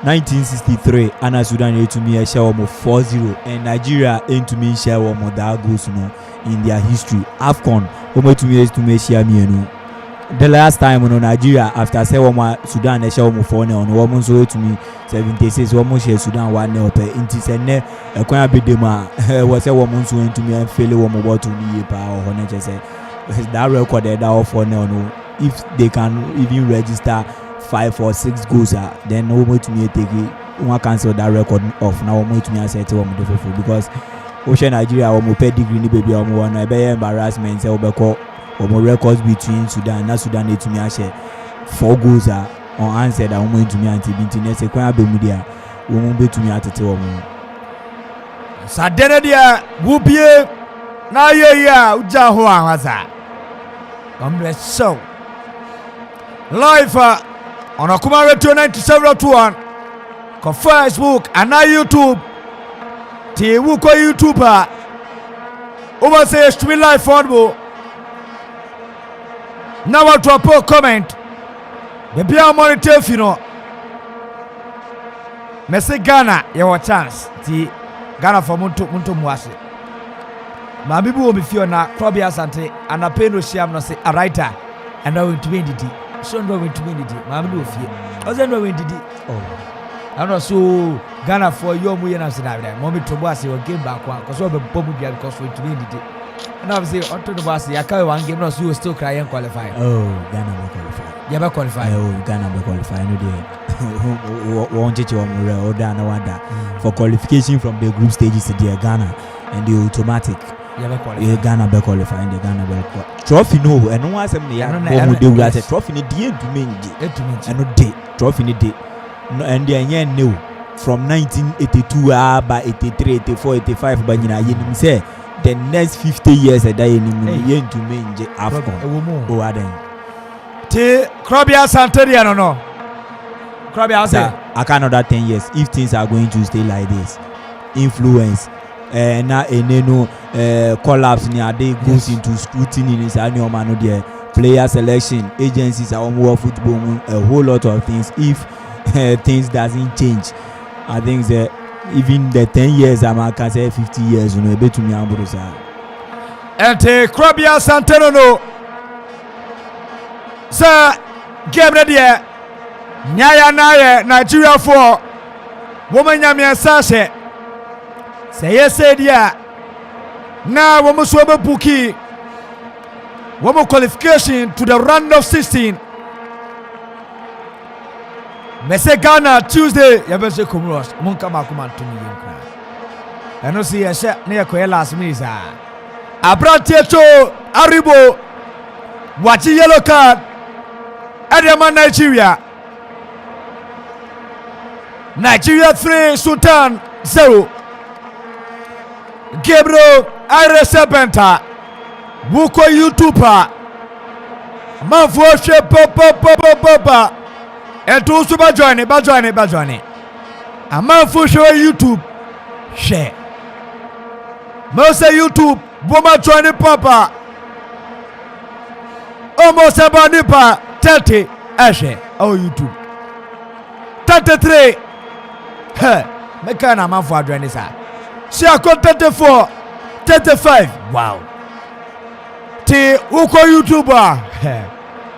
1963. Anna Sudan to me a shower more 4-0, and Nigeria into me shower more that goes, you know, in their history. AFCON, over 2 years to me share me, you know. The last time you know Nigeria after say Sudan they show more 4-0 on woman so to me 76 woman share Sudan 1-0 pe inti se ne e kwan abedema was say woman so into me and fail woman about to me pa or na say that record that 4-0 no if they can even register 5 or 6 goals then woman to me take one cancel that record off now woman to me and say to woman for because Ocean Nigeria woman pedigree ni baby woman na be embarrassment say obeko Omo records between Sudan and Sudan to me share 4 goals on answer that woman to me anti binti ne se kwan abemudia woman be to me atete woman sadene dia wubie na ya uja ho anwasa omre show live on Akuma Radio 97.1 ko Facebook and YouTube ti wu ko YouTuber over say stream live football Now what to a comment. The Bia monitor fino. Mese Ghana your chance. Ti Ghana for Muntu Mwasi. Ma bibu will be Fiona, Krobby Asante, and a pen Shiam no say a writer, and no win to win it. So no win to win it. Mamma fear. I was no win to it. Oh, I know so Ghana for your million and Sinai. Mommy Tobasi will game back one because all the bomb because we to win it. And I was saying, onto the Basi, I can't one game, no, so you will still cry and qualify. Oh, Ghana will qualify. You will qualify. Oh, Ghana will qualify. No day. Wanted to order and wonder for qualification from the group stages to the Ghana and the automatic. Ghana be qualifying the Ghana be qualify. Trophy no, and no one say me. I say trophy ni day to me. And no day trophy ni day. No, and the yen no from 1982 by 83, 84, 85. But you know, say the next 50 years a day ni yen to me Afcon. Oh, aden. Te Krobby Asante no. Krobby Asante. I can't another 10 years if things are going to stay like this. Influence. Na eneno collapse ni ade goes into scrutiny in any man there player selection agencies are more football a whole lot of things if things doesn't change. I think that even the 10 years I can say 50 years you know be to me ambrosa and Krobby Asante no sir game ready nyaya na Nigeria for woman nyamia sase. Say yes, said yeah. Now we must have a bookie. One more qualification to the round of 16. Mese Ghana Tuesday. You better come rush. Munka makuman to me. I know see a shot near Koelas Misa. Abrateto Aribo. Watch a yellow card. Adama Nigeria. Nigeria 3, Sudan 0. Gabriel Ire Serpenta Wuko YouTuber Manfoshe Papa and to super join it. A Manfoshe YouTube share Most YouTube Boma join it Papa Almost about Nipa 30 Ashe oh YouTube 33 Mekana Manfo join this. She a got 34, 35. Wow. T uko YouTuber.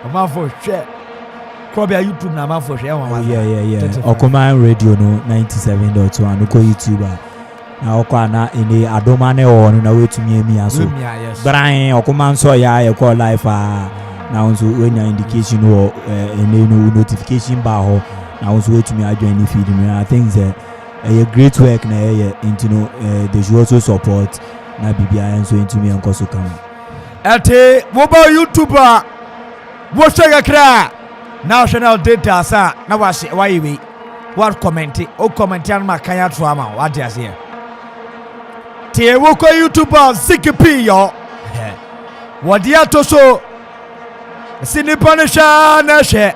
A man for share. Probably a YouTube na man for share. Yeah. Okuman Radio no 97.1. Uko YouTuber. Na okwa na ine adomane o na wetumi emi aso. Brian Okuman so ya call live na unso wenya indication or ene no notification bar ho. Na unso wetumi adjoin feed me. I think that a great work na into no they should also support na BBI and so into me and also come ate mobile YouTuber wo shega kra national data sa na why we what comment o comment an makanya trauma what dey here te wo ko YouTuber CKP yo what dia to so sinipanisha na she.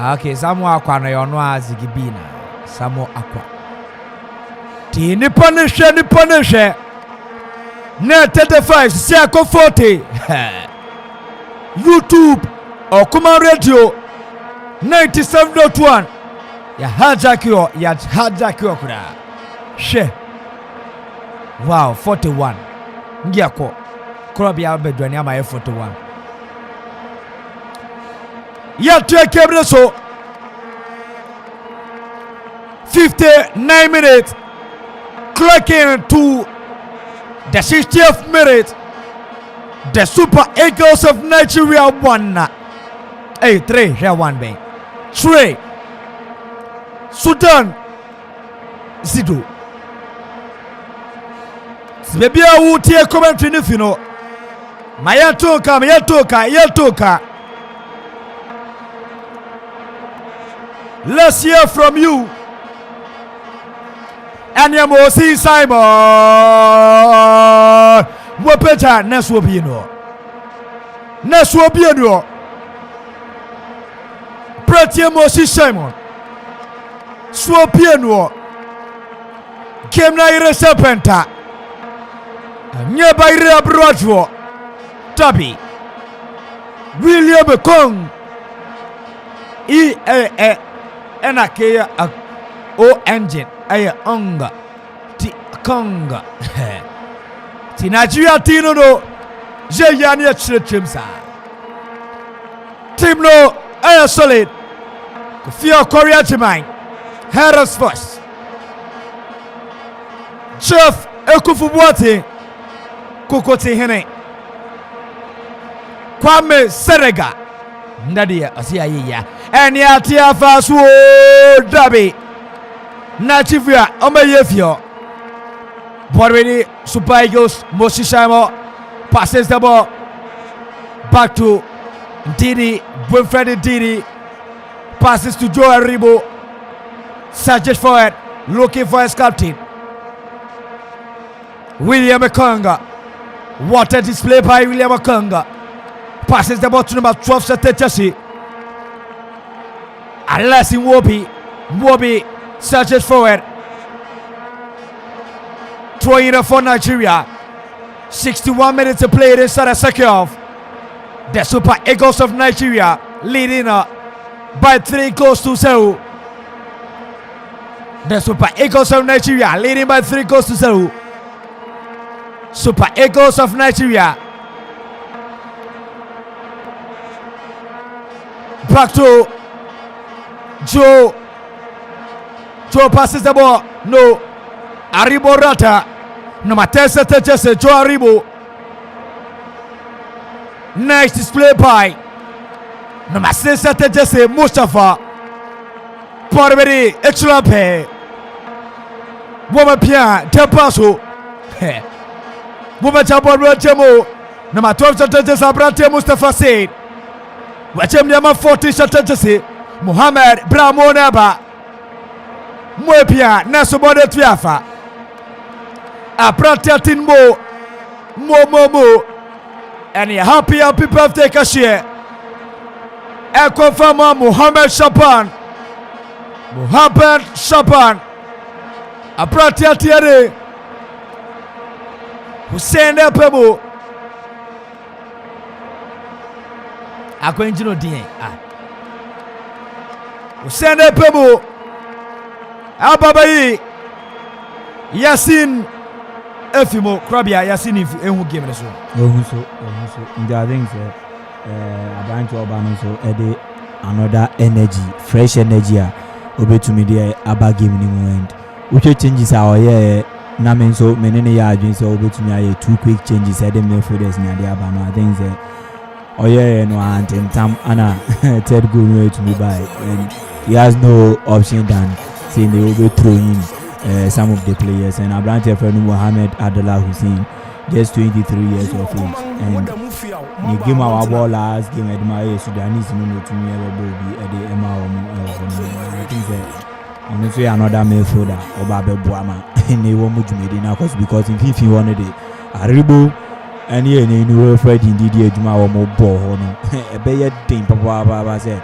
Okay, Samo Aqua na yono azigibina. Samo Aqua. Ti ni punishe. Ne 35 si ako 40. YouTube Okuma Radio 97.1. Ya hajakio kuna. She. Wow, 41. Ngiako. Krobby Abedwani ama 41. Yet take care so 59 minutes clocking to the 60th minute. The Super Eagles of Nigeria won. 3 here 1 bang 3 Sudan 0. Baby I will take commentary if you know. Mayatoka. Let's hear from you. And you must see Simon. Wapeta Neswobino. Pretty Mosi Simon. Swopiano. Game na Ire Serpenta. Nearby Rea Broadwo. Derby. William Kong. Enakea o engine. Aya onga. Ti konga. Ti Nigeria tino no. Je yani a chimsa. Team no. Aya solid. Kufio Korea Jemine. Harris first. Chef Ekufubuati. Kokoti Hene. Kwame Serega. Nadia Asiaya. And Yatia Fasu Derby. Nativia Omayefio. Already Super Eagles Mosishamo passes the ball back to Didi. Winfredi Didi passes to Joe Aribo. Searches for it, looking for his captain. William Akonga. What a display by William Akonga. Passes the ball to number 12, Sete Jesse. Unless in Wobi searches for it. Throwing it for Nigeria. 61 minutes to play inside the second half. The Super Eagles of Nigeria leading by 3 goals to 0. The Super Eagles of Nigeria leading by 3 goals to 0. Super Eagles of Nigeria. Back to Joe. Joe passes the ball. No. Aribo Rata. Number 10 Jesse. Joe Aribo. Nice display by number 6 Jesse Mustafa. Parveri Echlampe. Woman Pia Tempaso. Woman Chabon Jemo. Number 12 Jesse Abrante Mustafa said. Wachem Yama 40 Jesse Muhammad Bramonaba. Mwepia Nasobode Tiafa. Abrante Tinmo. Mo. And a happy birthday cashier. I confirm Muhammad Shaban. Abratia Tiare. Hussein Pebo. Akwenjino Dien. Hussein Pebo. Ababayi. Yasin Efimo Krabia Yasin Ehu game this one. So I think about to Obano so another energy, fresh energy obe to me there about game in the moment. Which changes our na men so menene ya adwin so obe to me 2 quick changes at the midfielders na there Abano. I think no antentam ana third goal way to me by and he has no option than saying they will be throwing some of the players and Abrante friend Mohamed Adela Hussein, just 23 years of age, and the game our ball last game at my Sudanese no to me ever be at the Emma. I think that honestly another midfielder Obabe Boama and they won't move Medina because if he wanted it Aribo and here no Fred indeed Juma or more ball no a better thing Papa said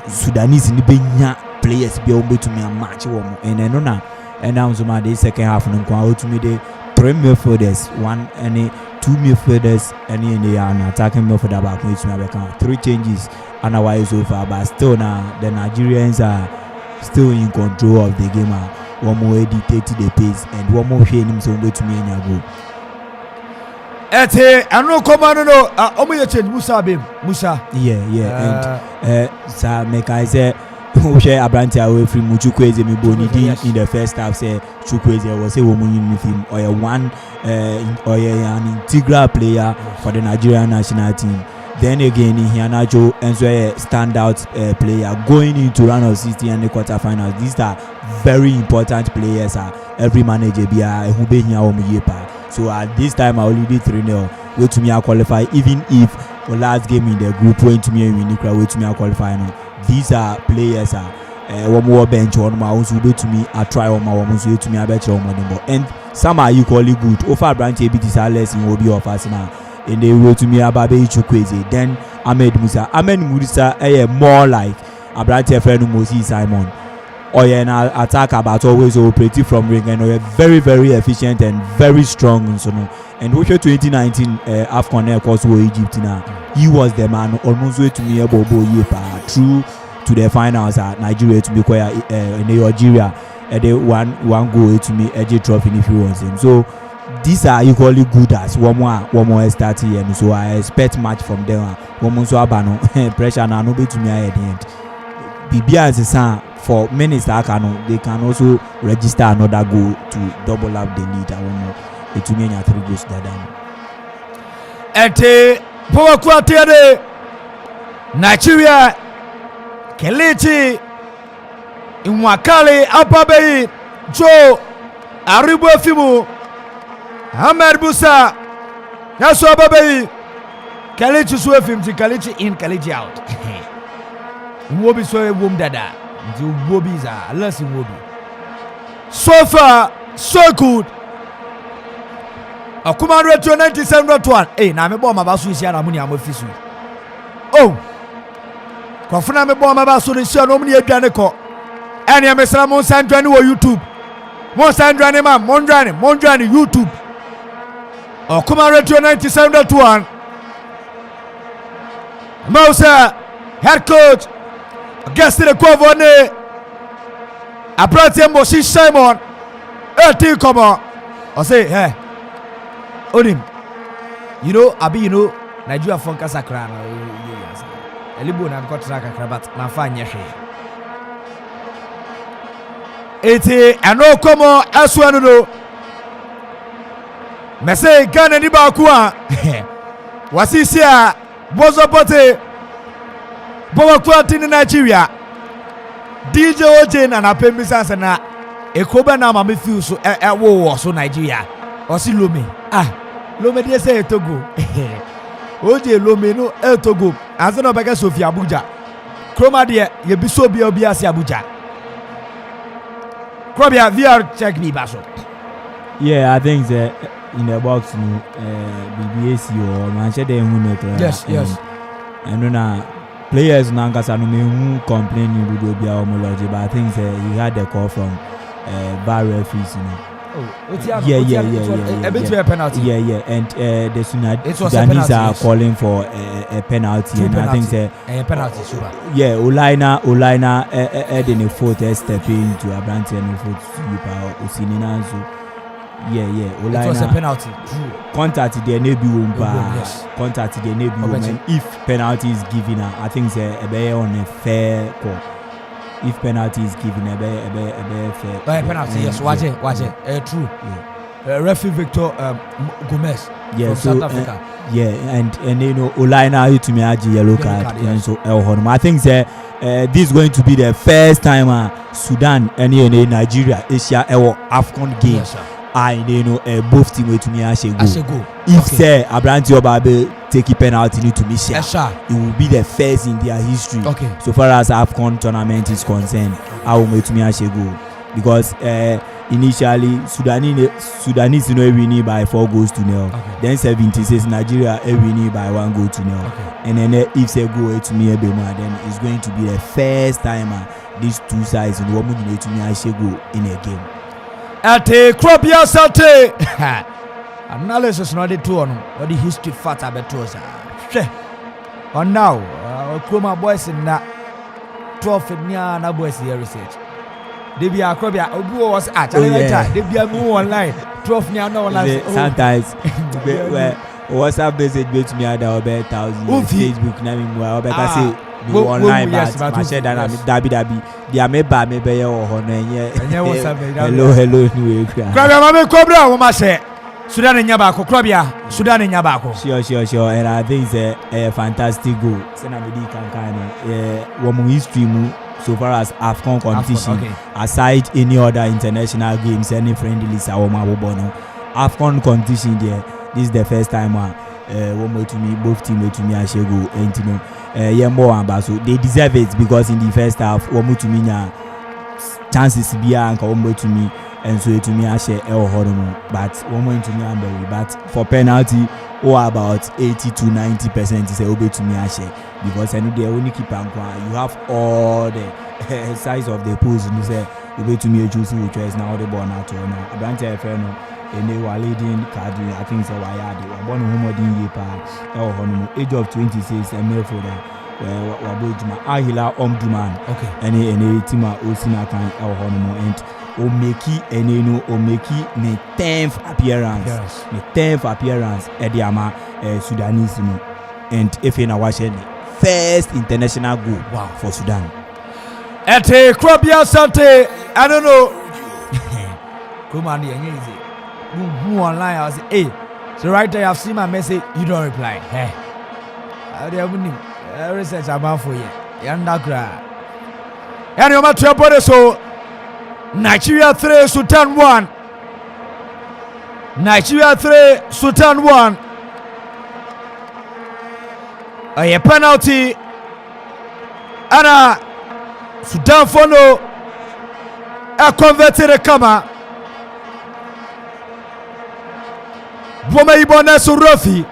Sudanese in the Benya players be able to me a match and I know now and now so my second half and go to me the 3 midfielders, 1 and 2 midfielders and in the attacking midfielder back which me account 3 changes otherwise so far but still now the Nigerians are still in control of the game. One more dictate the pace and one more him so to me and go. Ete ano command no omo ye change Musa bem Musa and sir make I say who share Abrante away from Chukwueze me bonidi in the first half say Chukwueze was a woman with him or an integral player for the Nigerian national team. Then again Iheanacho and so a standout player going into round of 16 and the quarterfinals. These are very important players. Every manager be who be here yepa. So at this time I already 3-0. Wait to me I qualify even if the last game in the group went to me and win wait to me I qualify now. These are players one more bench on my own so to me I try on my own so to me I bet you on more and some are equally good. Offer branch a bit is less in will be of us now. And they will to me about Chukwueze. Then Ahmed Musa more like a branch friend Moses Simon. Or an attacker but always operating from ring and very very efficient and very strong so no. and also 2019 AFCON of course were Egypt now. He was the man almost way to me through to the finals at Nigeria to be quite in Nigeria. They one goal to me a trophy if you want him. So these are equally good as one more starting, and so I expect much from them. One more so abano pressure now no be to me at the end. BBA is a for minutes they can also register another goal to double up the lead. I want more. It means 3 goals that time. Ete power quarter Nigeria Kelechi Nwakali Apabeyi Joe Aribo Fimu Ahmed Musa Yasu Apabeyi Kelechi Suefim to Kelechi in Kelechi out. Wobi so a womb dada. The Wobis are less in Wobi. So far, so good. A command rate to 97.1. Hey, now me bomb about Suisia and Amunia Mofisu. Oh, Kofuna me bomb about Suisia, Omni Danico. And ya Messra Monsandrani or YouTube. Monsandrani, Mondrani, YouTube. A command rate to 97.1. Mousa, head coach. Guest in the Covone. I brought him Moshi Simon. Come on. I say, hey, Odim. You know, Nigeria Fonka Sakran. Elibu na got track but my fine yeshi. Eti ano komo aswanuno. Mese Ghana ni ba kwa. Wasisia bozo pote. Bowa kwa tini Nigeria. DJ OJ na napembisa sana. Ekoba na mami feel so wo so Nigeria. Osi Lome. Lome dey say Togo. OJ Lome no Togo. Ansa no beka Sofia Abuja. Kroma dey ye biso obi asi Abuja. Krobia VR check me baso. Yeah, I think that in the box no BBAC or Manchester United. Yes. And now players Nankasa no me who complaining with Obia homology, but I think he had a call from VAR referees, you know. Yeah. A bit of a penalty. Yeah. And the Sudanese are calling for a penalty, and I think a penalty. Super. Yeah, Olaina adding a foot step into a branch and a foot sweeper Usinina. So yeah. Olaina. It was a penalty. True. Contact the Nebu Yes. Contact the Nebu, and if penalty is given, I think a bear on a fair call. If penalty is given, a bear fair. Penalty, yes. Watch it. True. Yeah. Referee Victor Gomez from South Africa. Yeah, and you know Olaina to me aji yellow card, and so I think this is going to be the first time Sudan and Nigeria Asia AFCON game. Yes, sir. Both teams to me as a go. If say Abranti Obabe take a penalty to me, it will be the first in their history. Okay. So far as AFCON tournament is concerned, I will make to me as a go because initially Sudanese winning by 4-0. Okay. Then 76 Nigeria winning by 1-0. Okay. And then if they go to me then it's going to be the first time these two sides in one minute to me as a go in a game. At a crop yesterday. Analysis not the two on what the history fat abetosa. On now, Chroma boys in that 12 na boys here research. They be a crobia, Obu was at they be a move online. 12 near no online. Sometimes WhatsApp message bet me at our 1,000 Facebook name where I say go online but I said that Dabi they are meba maybe or hello new Krabia mame cobra wo ma say Sudan nyabako Krabia Sudan nyabako sure and I think it's a fantastic goal sena me di kankan wo mo history mu so far as AFCON competition aside any other international games any friendlies our no AFCON competition there this is the first time one more to me both team to me Ashego and you know so they deserve it because in the first half one more to me chances be and one more to me and so to me Ashe but one more to me but for penalty about 80 to 90% is obey to me Ashe because I know the only keeper you have all the size of the post and you say we to me choosing the choice now the ball now to now branch no and they were leading card I think so why are they born home din yepa age of 26 and male for that wabojuma ahila omduman okay any team osina kan and omeki enenu omeki ne 10th appearance ediama Sudanese no and if na watch the first international goal for Sudan at a Krobia Sante I don't know come on easy who online I say hey so right there I've seen my message you don't reply hey I don't research about for you yandakra and you match your body so Nigeria 3 Sudan 1 Nigeria 3 Sudan 1 a penalty and Sudan follow a converted a kama Boma ibona Surafi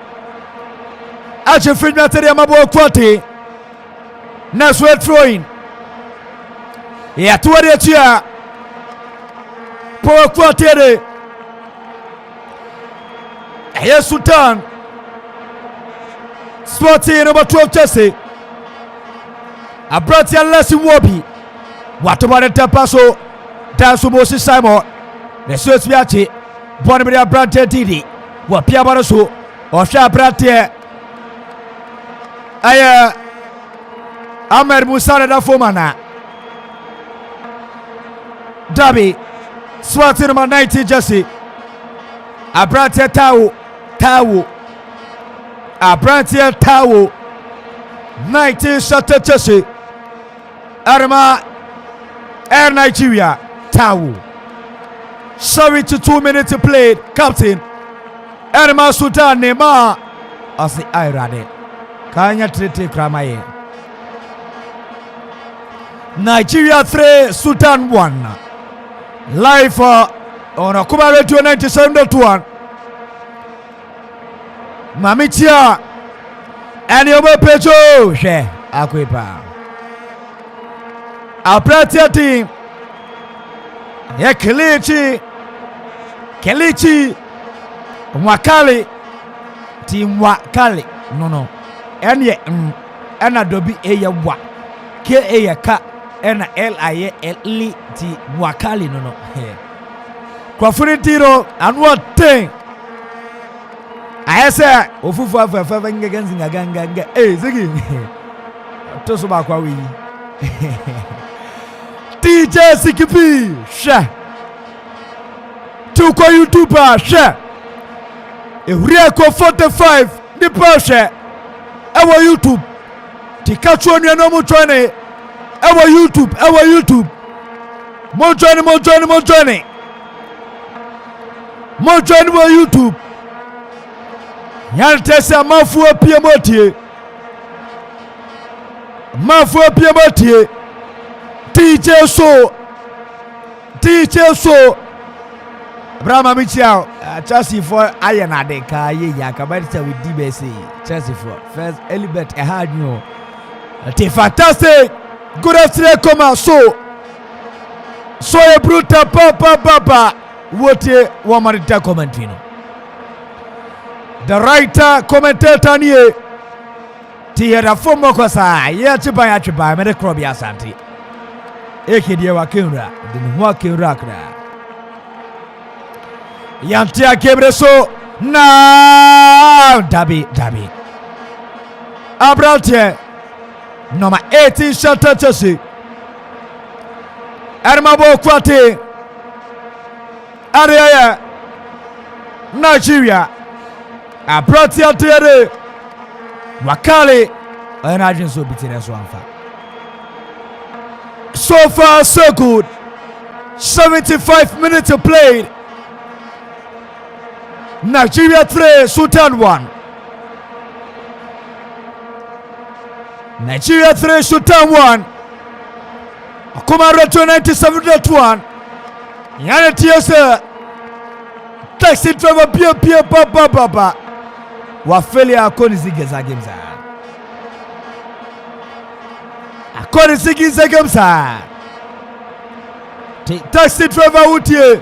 aje filmia tere mabo kwate na sweat throwing ya tuwari atia po kwate ya Sudan Sporting number 12 Chelsea Abrati Alessi Wobi Watobane Tapaso Dansu Mosi Simon Resus Biachi Bonibria Brante Didi Wapia Baraso Osha Brante Aya Ahmed Musare da Fomana Dabi Sporting number 19 Chelsea Abrante Tawo Abrante Tawo 19 shot Chelsea Arma Air Nigeria Tawo 72 minutes played captain Arma Sudan Nema Asi Irade Kanya Trete Kramaye Nigeria 3 Sudan 1 live on Akuma Radio 97.1 Mamitia and your pejo she akwepa Apratia team ya Kelechi Wakali team Wakali no enye ena dobi eye wa ke eye ka ena LIE li ti Wakali no kwa furi tiro and what thing I say ofufu afafa ngega ganga zigi to so ba kwa wi DJ Sikipi sha tu kwa YouTuber sha Ewriako 45 ni pashe ewa YouTube tikacho ni no mo join ewa YouTube mo join mo YouTube Yantesa mafuo piemotie DJ so Brahma Michel Chelsea for Ayanade ka ye yakabata with DBC Chelsea for first Elibet ehadnyo te fantastic good afternoon come so a brutal papa what womanita commentary no the writer commentator nie tiera fomo kosa ya chiba me krobi asante ekedie wakenra de ho akenra kra yantia kebreso na dabi Abrante number 18 shot Chelsea Armabo Kwate area Nigeria Abrante atere Wakali energy so bitin so anfa so far so good 75 minutes played Nigeria 3 Sudan 1 Nigeria 3 Sudan 1 Akuma Retro 97.1 Yana TSA Taxi driver pia papa Wafeli akoni zigeza games akoni zigeza games taxi driver wutie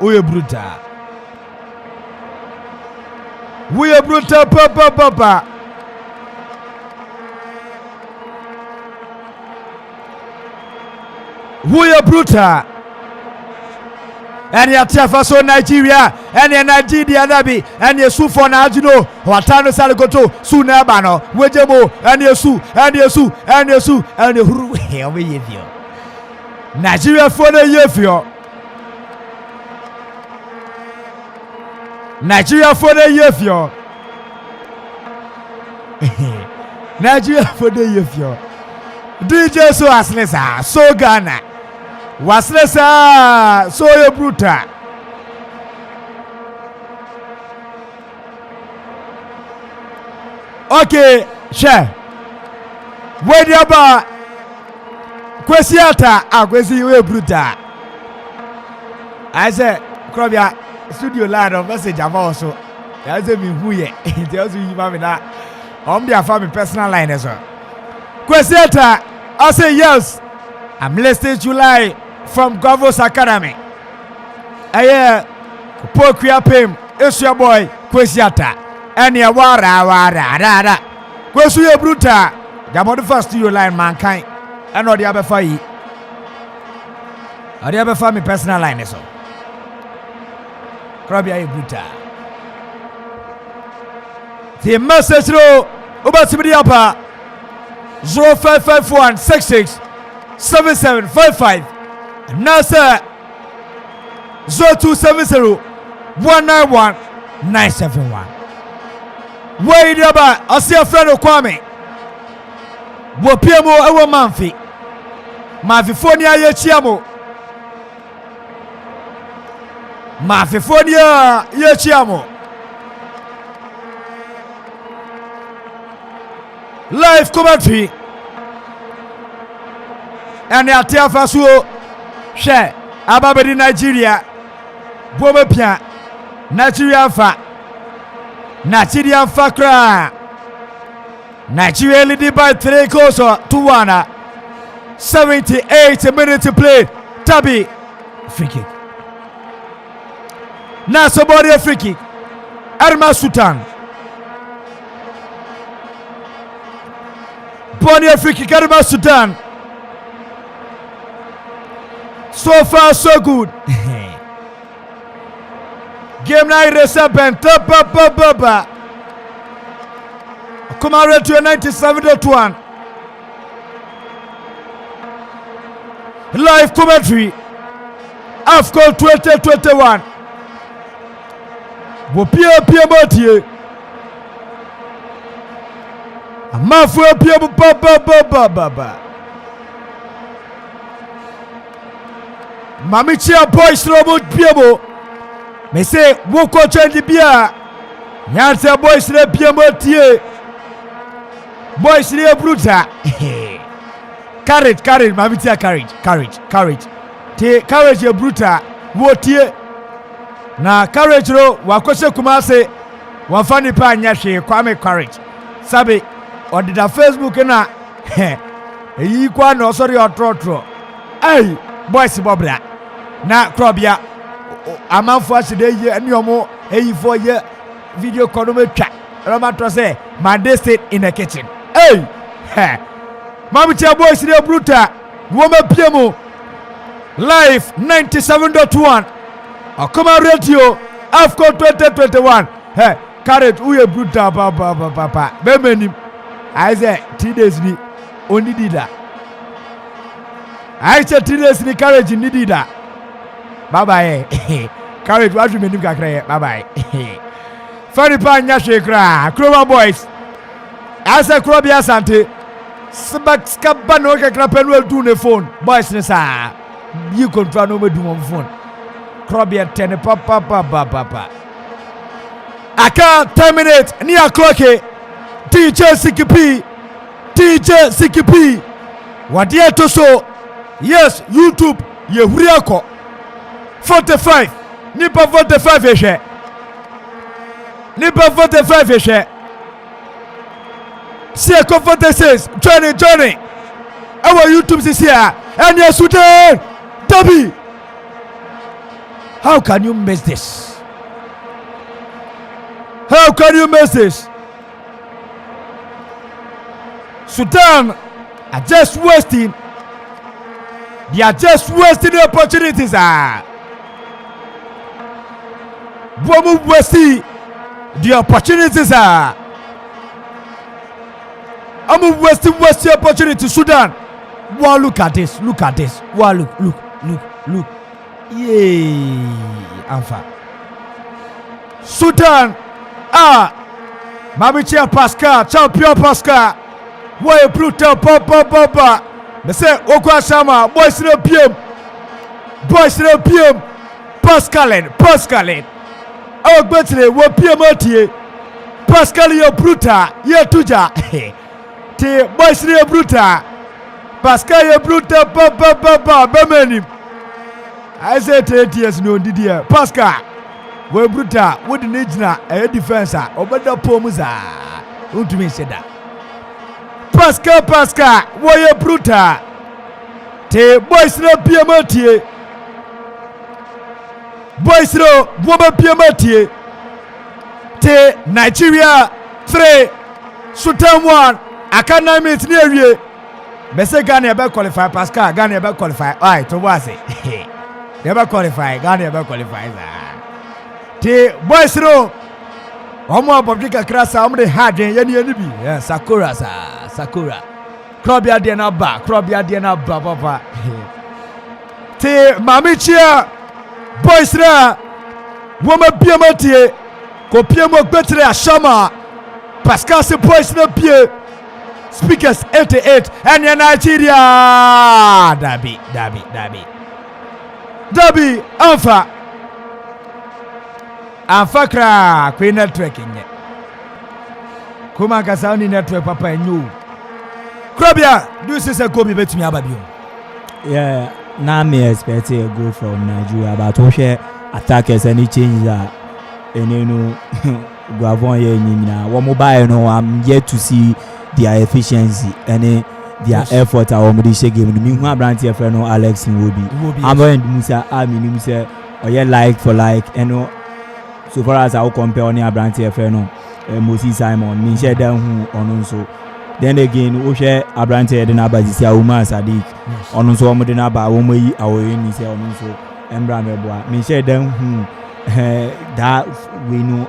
uye brutal papa uye brutal and ya tiafa so Nigeria and ya Nigeria nabi and ya su for na ajuno watano saligoto su na bano wejemo and ya su and ya huru we yefio Nigeria for na yefio Nigeria for na yefio Nigeria for na yefio DJ so aslesa so Ghana Waslesa so ye brutal. Okay, share. Where the aba kwesiata kwesi ye brutal. I say Krobia studio line of message about so. I say me who ye. It tells you mama na. Their family personal line as well. Kwesiata I say yes. I'm listening July from Govos Academy. Aye, Pokria Pim, it's your boy, Kwesiata. And ya wara. Kwesu ye bruta. Jamo the first studio line mankind. And all the other for you. Or the other for me personal line so. Krabia ye bruta. The message row over to the upper 0551 66 7755 Nasa 0270 191 971. Where you about? I see a friend of Kwame. Wopiamo ewo manfi. Mafifonia ye chiamo. Mafifonia ye chiamo. Live commentary. And the Atiafa Suo share Ababedi Nigeria Bomepia Nigeria fa kra Nigeria leading by 3 goals to 1. 78 minutes to play. Tabi free kick. Nasobori free kick. Arma Sudan. Boni free kick. Arma Sudan. So far, so good. Game night recipient. Come on, to 97.1. Live commentary. AFCON 2021. Wopia Motie. Amafu Pia Baba. Mamichia boys robot piemo. Me say woko change bia. Nyansa boys le piemo tie. Boys le bruta. Courage, mamichia courage. Te courage ye bruta wo tie. Na courage ro wakose kumase wafani pa nyahwe kwame courage. Sabe on the Facebook na eyi kwa no sorry otrotro. Hey boys bobra. Na Krobia amanfo aside ye eniomo eyifo ye video call no metwa Roma to say Monday state in the kitchen. Hey Mamitia boys de bruta woma piemo live 97.1 Akoma radio AFCON 2021. Hey carrot uye bruta papa bemenim I say 3 days ni only did that. I say 3 days ni carrot ni did that. Bye bye. Carrot what you mean kakra. Bye bye. Funny pa nya shekra. Kroma boys. Asa Krobia Sante. Sbak skabano kakra penu do ne phone. Boys ne sa. You control no me do on phone. Krobia 10 papa. Aka 10 minutes ni o'clock. DJ CKP. Wadia to so. Yes, YouTube ye huriako. 45 Nipa 45 eshe Sieko 46 Johnny Our YouTube this year and yes Sudan Toby, how can you miss this? How can you miss this? Sudan are just wasting. They are just wasting the opportunities. Women wasting the opportunities. I'm wasting opportunity. Sudan. Wow, look at this. Look at this. Wow, look. Yay. Alpha. Sudan. Mami Chia Pascal. Champion Pascal. Why brutal papa. Me say Okwa Sama. Boys no PM. Pascalin. Oh, betre wo PM otie. Pascal yo brutal. Ye tuja. Te boys no brutal. Pascal yo brutal papa. Bemenim. I say 8 years no didia. Pascal. We brutal. Wo di nejina e defense obeda pomuza. Untumi say that. Pascal, woye brutal. Te boys no PMT. Boys no woman PMT. Te Nigeria 3, Sudan 1. Aka 9 minutes near you. Mese Ghana be qualify. Pascal Ghana be qualify. Alright, to was it. Never qualify. Ghana be qualify. Te boys no. Omo publica krasa omde hadwen yeni bi. Yeah, Sakura. Krobia de na ba papa. Te mami chia boys ra woma biamatie ko piemo betre ashama Pascal se boys na pie speakers 88 and Nigeria Dabi Anfa kra kwe network nye kuma kasa oni network papa enyu Krobia do you say go be betumi ababio. Yeah, now me expect a goal from Nigeria, but we share attackers any change that Guavon here in one mobile. I'm yet to see their efficiency and their effort. Our Modisha game. Me who brand here for no Alex Nwobi. I'm going to Musa. I mean Musa. Or yeah, like for like. So far as I will compare on your brand here for no Moses Simon. Me share them who on so. Then again, we share a brand here. Then about this year, Umar Sadiq. On so we then about we may our in say on so. Embra meboa. Me share them who that we know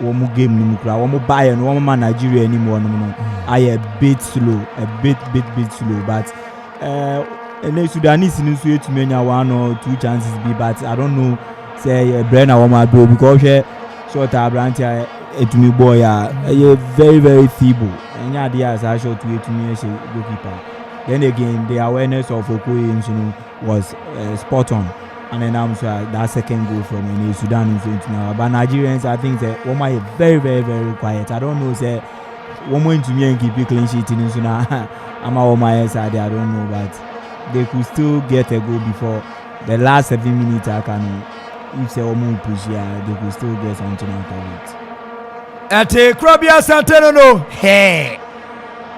one game ni mukra. One buy and one man Nigeria anymore. No. I a bit slow, slow, but and Sudanese in the to many 1 or 2 chances be, but I don't know. Say Brenna Wama do because short brand here. To me boy very very feeble and yeah they are short to me goalkeeper. Then again the awareness of Okoye was spot on, and then I'm sure that second goal from Sudan is going to now. But Nigerians, I think that one might very quiet. I don't know say one more to me and keep a clean sheet in Sudan. I'm on my side, I don't know, but they could still get a goal before the last 7 minutes. I can if they almost push they could still get something out of it. Ate Krobia Santeno no. Hey.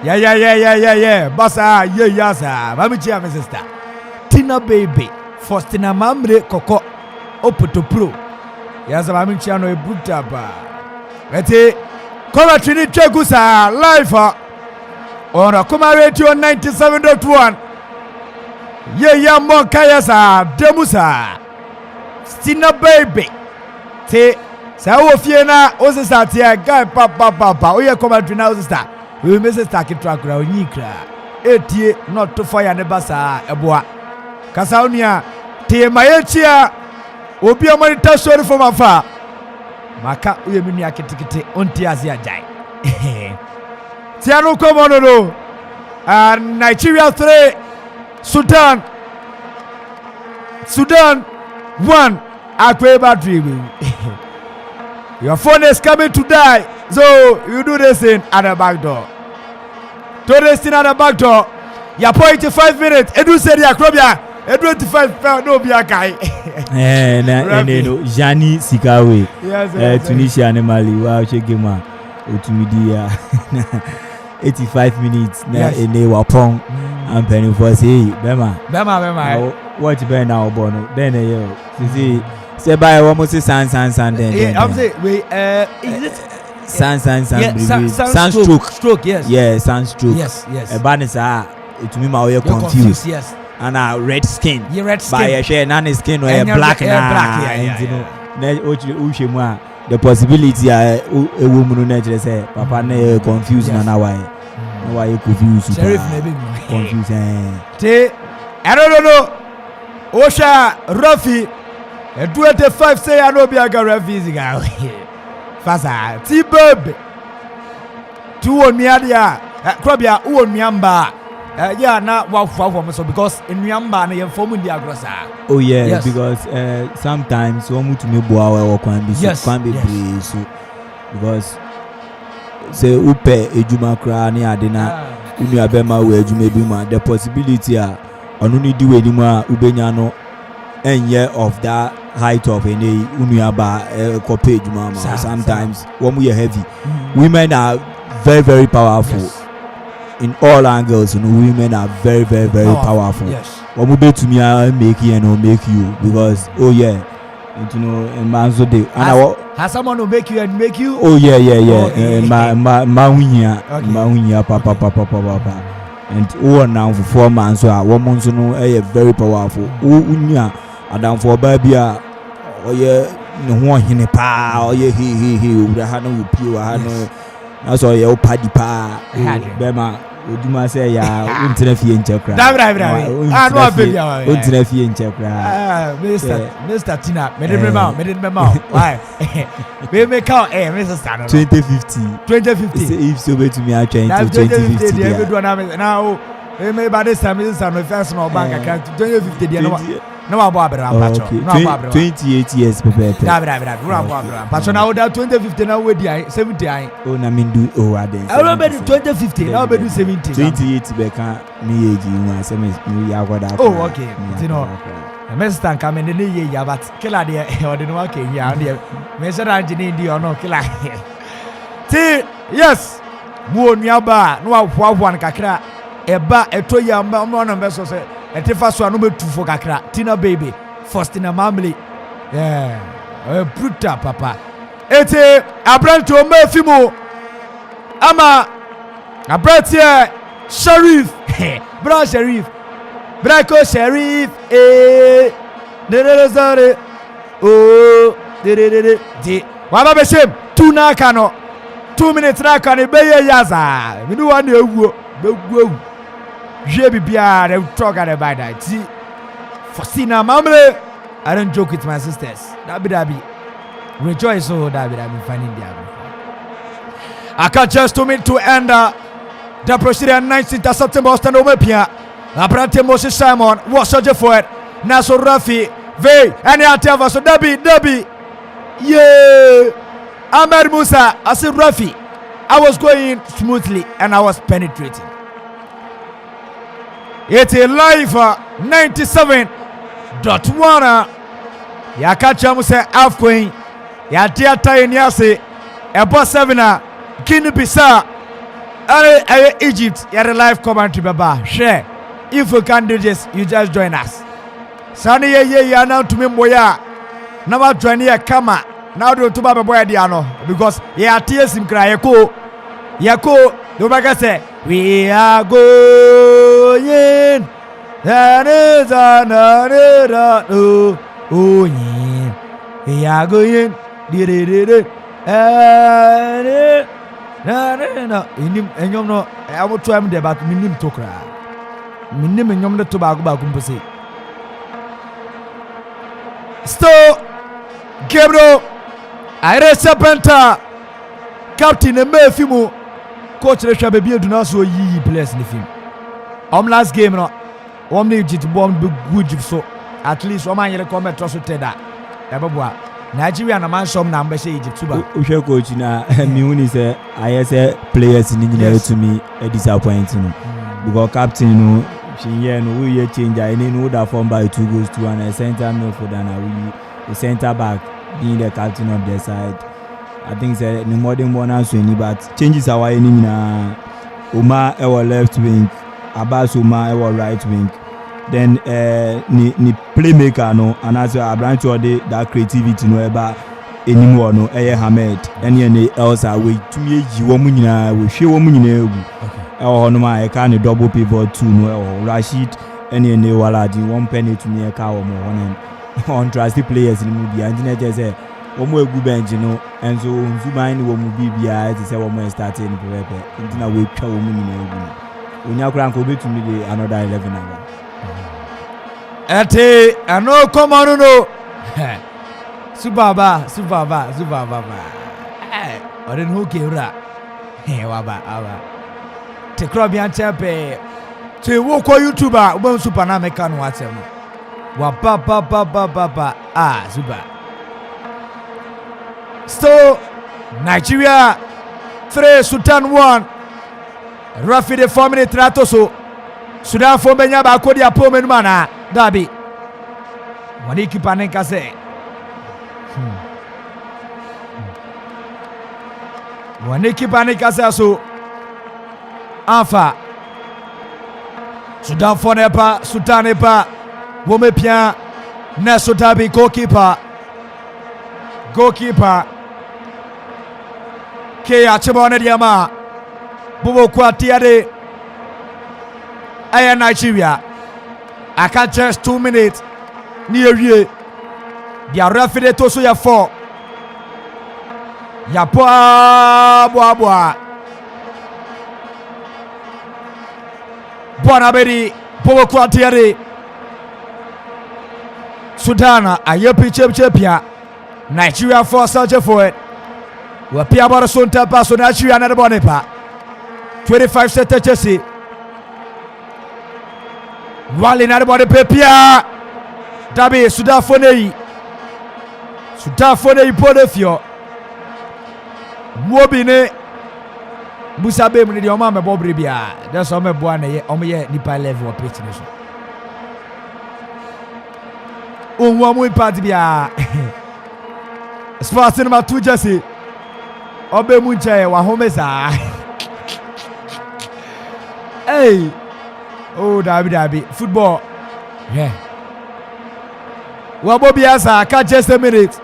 Yeah. Basa yasa. Mami chia my sister. Tina baby. Faustina Mamre Koko. Opoto pro. Yasa mami chia no ebuta ba. Ate Kola Trini Chegusa live on Akuma Radio 97.1. Yeah monka yasa Demusa. Tina baby. Te say wo fie na o sister tie guy papa o ye commentary na o sister we me sister ki track ra onyi kra etie not to fire ne basa eboa kasa onia tie mayechia obi amonita story from afar maka o ye minu akitikiti onti asia jai tiano komono no Nigeria 3 Sudan 1 akwe battery. Your phone is coming to die, so you do this thing at the back door. Do this thing at the back door. Your 45 minutes. Edu said ya Krobia. Edu 25 no be a guy. Jani Sikawe. Yes. Tunisia and Mali. Wow, Chegema. Otumidia. 85 minutes. Na ene wapong. I'm penny for say Bema. What Ben now bono? Then you see say by almost san then. Yeah, I'm saying we is it San stroke, yes. Yeah, sunstroke. Yes. A banisa it me my way confused. Yes. And a red skin. You red skin. By a share none skin or a And black yeah. You know, the possibility a woman nature say papa na confused na why. Why you confused? Sheriff maybe confused. I don't know. Osha Rafi 25 say I know be a Rafi guy. Fasa T-Bob 2 on Miadia Krabia who on Miamba. Yeah, now wow so because in Miamba na yem form the agrosa. Oh yeah, yes. Because sometimes one to me boa or can be so because say upe ejuma kra ni adena unu abema we ejuma bi ma the possibility onu ni di we ni ma ubenya no enye of that height of any unu aba kope ejuma ma sometimes one we heavy. Women are very very powerful. Yes. In all angles, you know, women are very powerful. Yes. What would be to me make you and make you because you know and man so they has someone who make you and make you? Oh yeah. Ma papa. And now for 4 months so 1 month so no very powerful. Unya adam for baby no ho hine pa he we ha no pure no that's all you paddy pa bema oduma say ya untina fie nchekra dabra no baby untina fie nchekra Mr. Tina me dey remember why we make out Mr. Stan 2050 if so be to me I try to 2050 now me by this time Mr. Stan first no bank account 2050 there no about patcho no about 28 years prepare dabra patcho now that 2050 now we dey 70 oh na me do aden I remember 2050 now we do 70 28 be kan me age you say me ya goda oh okay you know Mr. Come in the year but killer there or the no okay here and there Mr. Anthony di or no killer yes mo nuaba no afuafo an kakra eba eto ya mba no be so say etifa so anu betufo kakra Tina baby Faustina Mamley yeah brutal papa ete abranto mafimo ama abrantie Sharif bra Sharif Brako Sharif de oh de waba be shem tuna kano 2 minutes na kan be yaza me do one ewuo begwu je bibia dem talk at about that Faustina Mamley I don't joke with my sisters that be rejoice oh that be finding the I can't just 2 minutes to end the procedure 19th September stand over Pia Abrante Moses Simon was such a forward Naso Rafi Vey and Yateva so Dabi yeah Ahmed Musa I said Rafi I was going smoothly and I was penetrating. It's a live 97.1 Yakacha Musa Afqueen Yatia Tayaniase Ebo 7 Guinea Bissau Egypt you're a live commentary baba share if you can do this you just join us Sani ye now to me boya now join here kama now do to baba boya diano because ya tears him cry yako do baga say we are going that is another oh yeah we are going no inim enyom no I will try me but minim tokra minim enyom no to ba kumpose still Gabriel Aire Serpenta captain Emefimu coach le hwa be aduna so yi players ni film last game no Egypt bomb be good so at least man yele come to so teda ebeboa Nigeria na man som na mbese Egypt tuba uhwe coach na mi uni say I say players ni nyina to me a disappointing because captain no she no we change I no that form by 2 goals to one center midfielder and we center back being the captain of the side. I think say no more than one answer any but changes our enemy na Omar our left wing Abbas Omar our right wing then ni playmaker no and as a branch or that creativity no eba anymore no Hamed any Elsa we to me woman we share woman or no my kind of double pivot two no Rashid any wala di one penny to me a car or more on trusty players in movie and just say one more good bench and so Zubain will be to say one more starting in the way woman when you crank over to me another 11 hours. Ete ano come on no. Subaba. Oden ho kewra. Waba. Te krobian champe. Te wo ko YouTuber, wo super na meka no atem. Wa ba. Super. Still Nigeria 3 Sudan 1. Rafi de 4 minutes rato so. Sudan fo benya ba ko dia po menu mana. Dabi. Wani kipa nenka se. Wani kipa nenka se so. Enfin. Sudan fo ne pas, Sudan ne pas. Wome bien. Neso Dabi goalkeeper. Ke achibone diama. Bobo kwa tiade. Aya Nigeria. I can't just 2 minutes. Near you. They are referee to so ya 4. Ya boa. Buona bedi. Bobo kwa tiade. Sudan ayepi chepia. Nigeria for such for it. We pia bara sonta paso Nigeria na bone pa. 25 set Chelsea. Wale na bone pepia. Dabi Sudan fonei podefio. Mobine Musabe mu de o ma me bobre bia. That's all me boa na ye o me ye nipa level pitch ni so. Onwa mu impact bia. Sports cinema tu Jesse. Obe mu nche wa homesa. Hey. Oh, Dabi. Football. Yeah. Wabobi asa ka just a minute.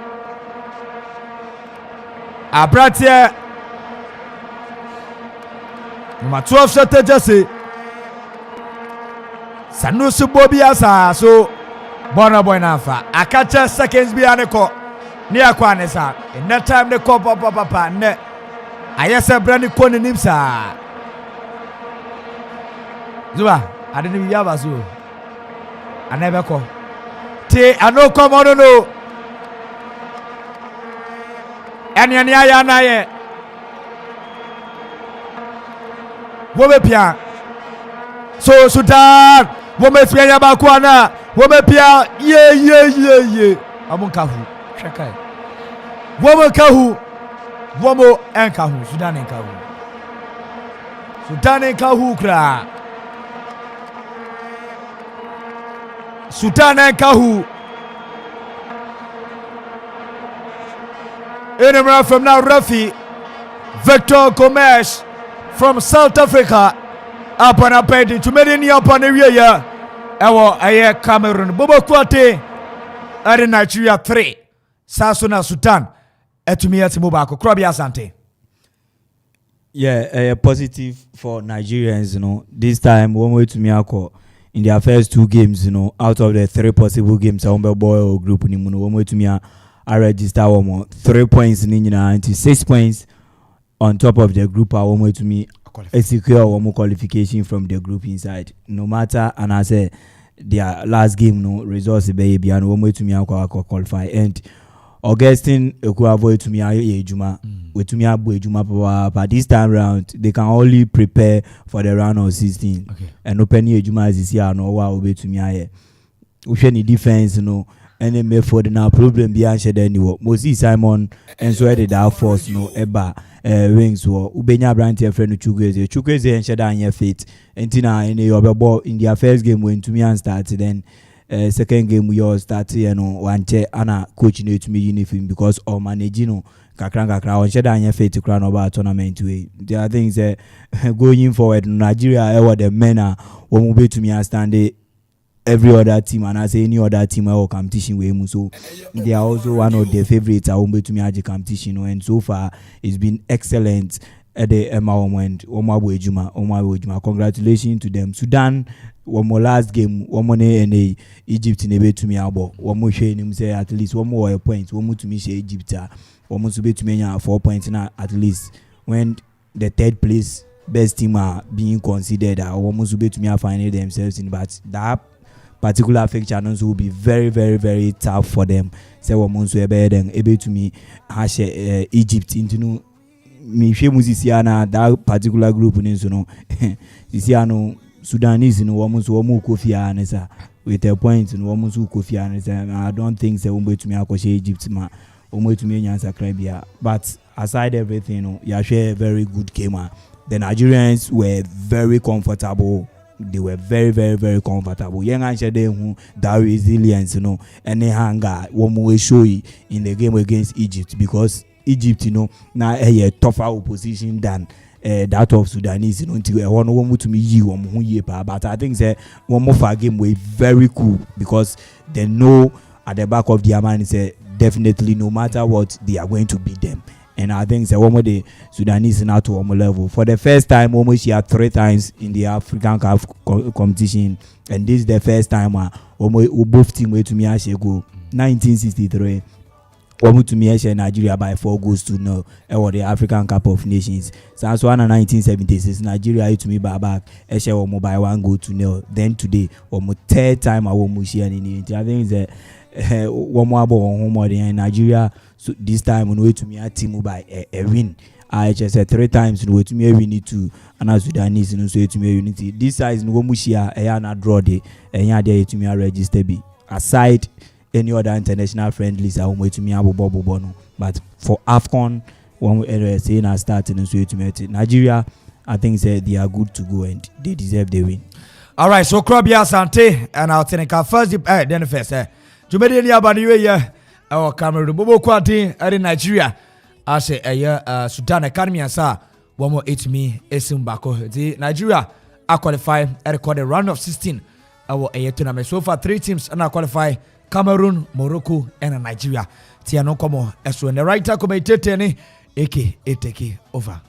Abratia. Number 12 shot Jesse. Sanusi Bobi asa so Bona boy nafa. Akacha seconds bi aneko. Ni akwa ne sa. In that time the call papa ne. Ayese brand ko ne nim sa. Zuba, adeni bi yaba so. Anebeko. Te ano come on no. Eni aya na ye. Wo be pia. So Sudan, wo me pia ya ba kwa na. Wo me pia ye. Amunkahu. Shekai. Wo me kahu. Wo mo enkahu. Sudan enkahu. Sudan enkahu kra. Sudan enkahu. Enemy from now Rafi Victor Gomes from South Africa up on a page to many up on the area. Ewo aye Cameroon Bobo Kwate are Nigeria 3 Sasuna Sudan etumi etimo bako Krobia Asante. Yeah, positive for Nigerians, you know. This time one way to Miyako in their first 2 games, you know, out of the 3 possible games Ombe boy or group ni muno one way to Miyako I register 3 points in 96 points on top of the group. I want to me secure one more qualification from the group inside. No matter, and I say their last game no results baby and one way to me I qualify. And Augustine could avoid to me Juma with to me Juma, but this time round they can only prepare for the round of 16. Okay. And open Juma is here no wow be to me we need defense, you know. And then for the now problem behind shed anyway. Moses Simon and so did our force no eba wings or Ubenya Brand your friend Chukwueze and shed on your feet. And Tina in your ball in their first game when to me and started then second game we all started you know one chair Anna coaching it to me uniform because all managing kakra on shed on your feet to crown over tournament way. There are things going forward Nigeria the men are one be to me and stand every other team and I say any other team or competition with so they are also one of the favorites at to me at the competition, and so far it's been excellent at the moment. Congratulations to them. Sudan, one more last game, one more and Egypt in a bit to me about one more shame him say at least one more point, one more to me say Egypt one more to be to me 4 points now at least when the third place best team are being considered almost to be to me finding themselves in, but that particular fixture will be very, very, very tough for them. Say women so able to me hash Egypt into me musiciana that particular group no Sisiano Sudanese in almost womu Kofi Anesa with a point in almost Kofi Anesa. I don't think they will to me akoshe Egypt ma omo to me nyansa krabia, but aside everything you share a very good game. The Nigerians were very comfortable. They were very, very, very comfortable. Young and who that resilience, and they hunger one more show in the game against Egypt, because Egypt, now a tougher opposition than that of Sudanese. Until one to me you but I think that one more for game were very cool, because they know at the back of their mind say definitely no matter what they are going to beat them. And I think that one more the Sudanese now to one level for the first time almost here 3 times in the African Cup competition, and this is the first time both team way to me as go 1963 to me Nigeria by 4 goals to 0 or the African Cup of Nations. So as one 1976 Nigeria to me by back by 1 goal to 0. Then today third time I won't share in it. I think that one more about home in Nigeria. So this time on way to me a team by a win. I just said 3 times no way to me we need to and Sudanese no so to me unity. This size no mushia na draw day and ya there to me register be. Aside any other international friendlies I way to me abobo no. But for AFCON one we say na starting and so to me Nigeria, I think say they are good to go and they deserve the win. All right, so Krobia Sante and I'll take first then first Jumedi ni abaniwe ye our Cameroon Bobo Kwati in Nigeria. I say Sudan Academy and sa 1.8 Esimbako. The Nigeria are qualified at the round of 16. Our tournament so far 3 teams and are qualified: Cameroon, Morocco, and Nigeria. Tiano Komo as when the writer commented any AK take over.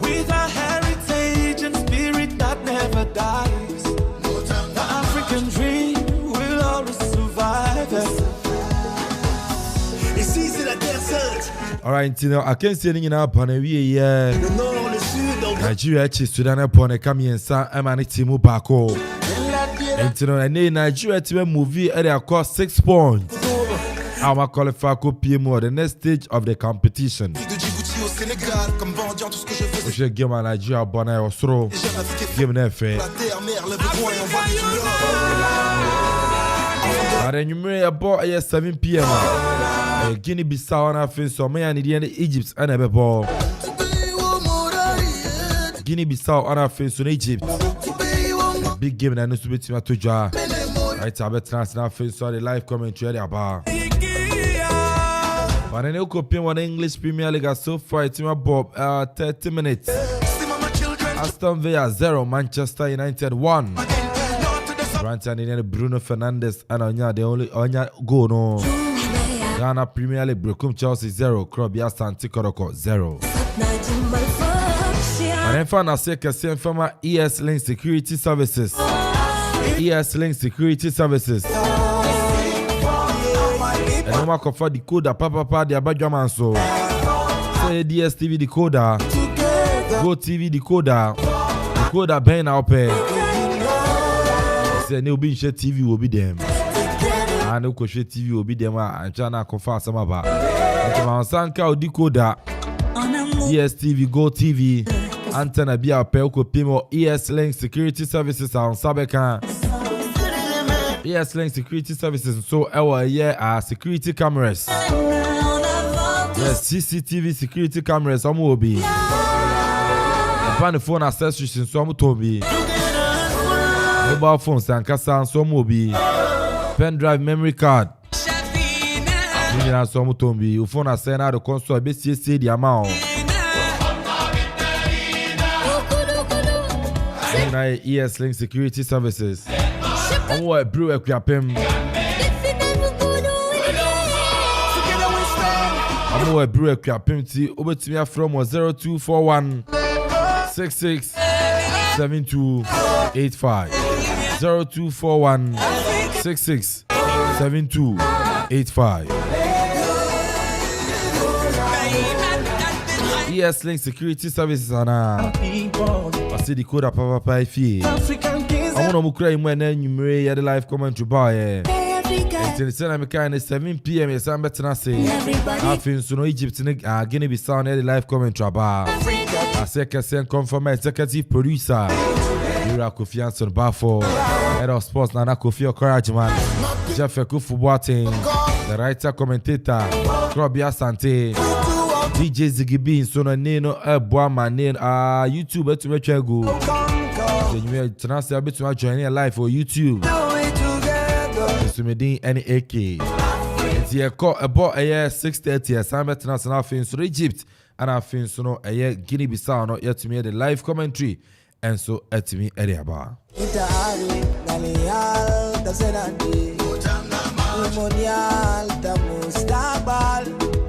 With a heritage and spirit that never dies, the African dream will always survive. Ici c'est la terre sainte. Alright, I can't see anything up on a year. Le nord, le sud, Nigeria Sudan upon a Kamiensa Amanitimu Bako. And Nigeria to movie at a cost 6 points. Our qualifier could be more the next stage of the competition. We should give my Nigeria Bonnet or throw. Give them fair. But then you may about 7 p.m. Guinea Bissau and I feel so many Indian Egypt and a ball. Guinea Bissau and I feel so Egypt. Big game and I know to be to jar. Right, I bet transfer face so the live commentary about. But then you compare one English Premier League so far it's about 30 minutes. Aston Villa 0, Manchester United 1. Branton Bruno Fernandes and Onya the only Onya goal no. Ghana Premier League Brokum Chelsea 0, Krobia Santi Koroko 0. And then finally say from ES Link Security Services. ES Link Security Services. And no matter for decoder, papa, the Abadjaman so. Say DSTV decoder, Go TV decoder, Ben out pay. Say no be share TV will be them. And no share TV will be them and China confirm some about. And my Sanka decoder, DSTV, Go TV, antenna be a pay ko pimo ES Link Security Services on Sabeka. ESLink Security Services so security cameras. Yes, CCTV security cameras will be. The phone accessories in some Toby. Mobile phones and Kasa some will be. Pen drive memory card. Some Toby. Your phone has sent out the console. Basically, the amount. ESLink Security Services. I'm going to brew a crapim. I'm going to brew a crapim. Over to me from 0241 66 7285. 0241 66 7285. ESLink Security Services and I see the code of Papa Fee. I want to cry when you the live commentary bar. Until 7 p.m. Yes, I'm better say. I feel so no Egypt Guinea Bissau the live commentary bar. I say can confirm executive producer. Yura Kofi Anson Bafo, head of sports Nana Kofi Okarajiman, Jeff Football team, the writer commentator, Krobia Sante. DJ Zigibi so no neno Boama name YouTube to make go. Then you turn say bit to join live for YouTube. So me din any AK. It's here call about 6:30 assignment international fins for Egypt and I fin so no Guinea Bissau not yet to me the live commentary and so at me area bar.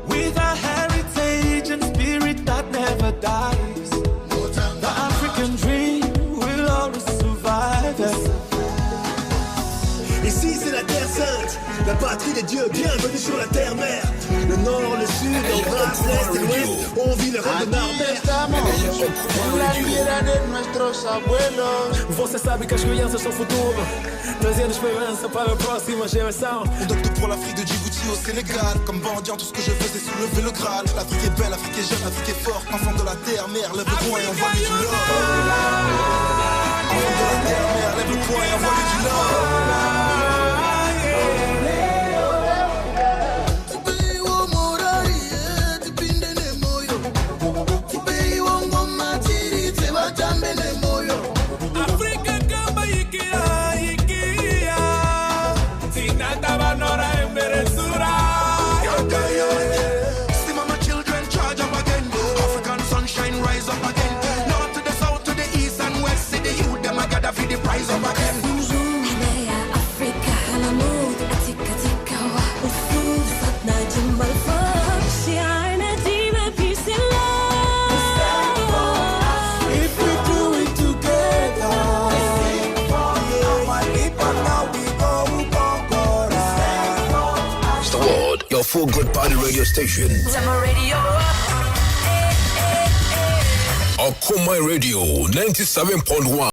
With a heritage and spirit that never dies, the African dream will always survive. Ici c'est la terre sainte, la patrie des dieux, bienvenue sur la terre-mère. Le nord, le sud, l'Eurasie, l'est et l'ouest, on vit le rêve de Norbert. Você sabe que as crianças são futuro, trazendo esperança para a próxima geração. On donne tout pour l'Afrique de Djibouti au Sénégal. Comme mendiant, tout ce que je fais c'est soulever le Graal. L'Afrique est belle, l'Afrique est jeune, l'Afrique est forte. Enfant de la terre, mère, lève le poing et envoie-lui du love. Enfant de la terre, mère, lève le poing et envoie-lui du love. Full good party radio station. Summer radio. Akoma Radio 97.1.